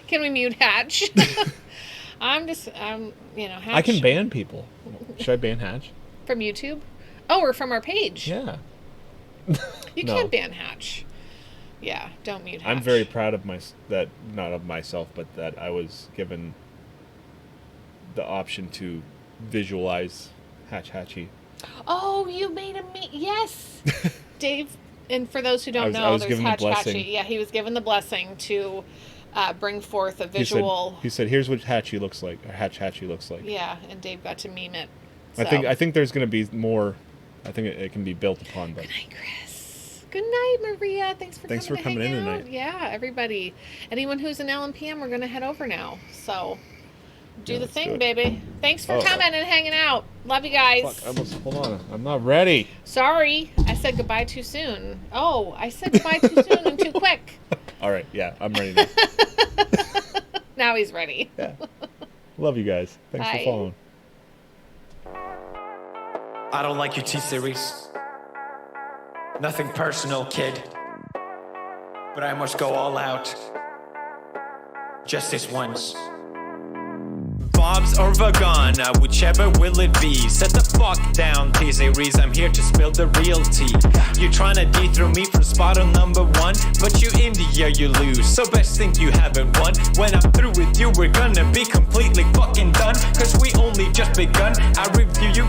Can we mute Hatch? I'm Hatch. I can ban people. Should I ban Hatch? From YouTube? Oh, or from our page. Yeah. You can't ban Hatch. Yeah, don't mute Hatch. I'm very proud of not of myself, but that I was given the option to visualize Hatchie. Oh, you made him yes. Dave, and for those who don't know, I was there's given the blessing. Hatchie. Yeah, he was given the blessing to bring forth a visual. He said, "Here's what Hatchie looks like, or Hatchie looks like." Yeah, and Dave got to meme it. So. I think there's going to be more. I think it can be built upon. But good night, Chris. Good night, Maria. Thanks for coming in out. tonight. Yeah, everybody. Anyone who's an LMPM, we're going to head over now. So do the thing, baby. Thanks for coming and hanging out. Love you guys. Fuck, hold on. I'm not ready. Sorry, I said goodbye too soon. Oh, I said goodbye too soon and too quick. All right, yeah, I'm ready now. Now he's ready. Yeah. Love you guys. Thanks Bye. for following. I don't like your T-Series. Nothing personal, kid. But I must go all out. Just this once. Bob's or Vagana, whichever will it be. Set the fuck down, T-Series, I'm here to spill the real tea. You're trying to dethrone me from spot on number one, but you India, you lose, so best think you haven't won. When I'm through with you, we're gonna be completely fucking done, cause we only just begun. I review you,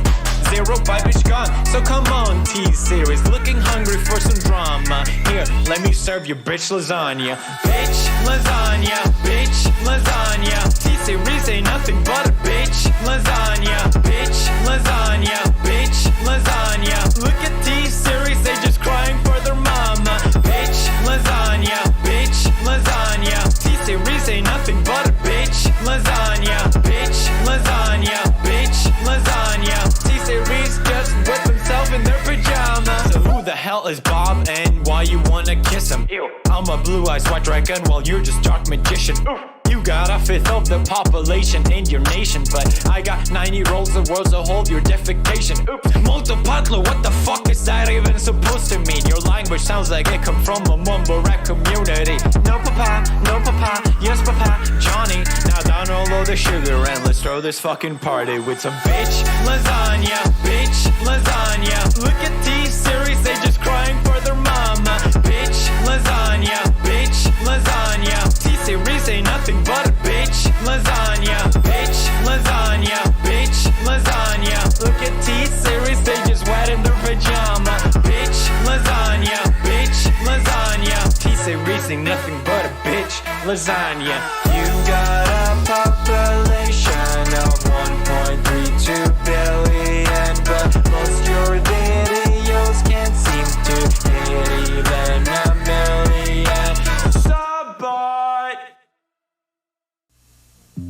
zero by bitch gone. So come on, T-Series, looking hungry for some drama. Here, let me serve you bitch lasagna. Bitch lasagna, bitch lasagna. T-Series ain't nothing but a bitch lasagna. Bitch lasagna, bitch lasagna. Look at T-Series, they just crying for their mama. Bitch lasagna, bitch lasagna. T-Series ain't nothing but a bitch lasagna. Bitch lasagna, bitch lasagna. T-Series just whip himself in their pajamas. So who the hell is Bob and why you wanna kiss him? Ew. I'm a blue-eyed white dragon while you're just dark magician. Oof. You got a fifth of the population in your nation, but I got 9-year-olds the world's a hold your defecation. Oops, multipatlo, what the fuck is that even supposed to mean? Your language sounds like it come from a mumble rap community. No papa, yes papa, Johnny. Now down all of the sugar and let's throw this fucking party with some bitch lasagna, bitch lasagna. Look at T-Series, they just crying for their mama. Bitch lasagna, bitch lasagna. T-Series ain't nothing but a bitch lasagna, bitch lasagna, bitch lasagna. Look at T-Series, they just wet in their pajama. Bitch lasagna, bitch lasagna. T-Series ain't nothing but a bitch lasagna. You got a population of 1.32 billion, but most your videos can't seem to hit even a million. Subbot!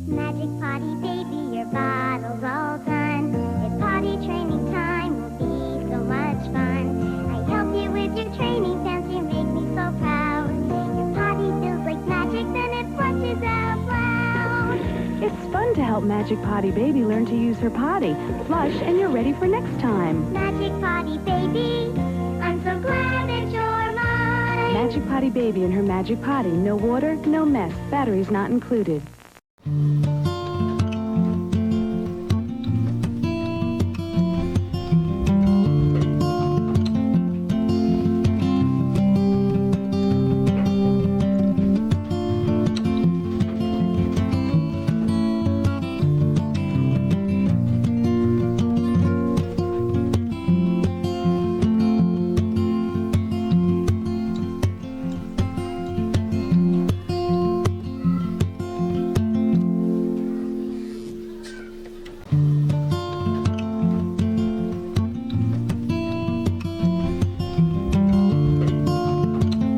Magic potty baby, your bottle's all done. It's potty training time, will be so much fun. I help you with your training dance, you make me so proud. Your potty feels like magic, then it flushes out loud. It's fun to help Magic Potty Baby learn to use her potty. Flush and you're ready for next time. Magic potty baby, I'm so glad that you're mine. Magic Potty Baby and her Magic Potty. No water, no mess. Batteries not included.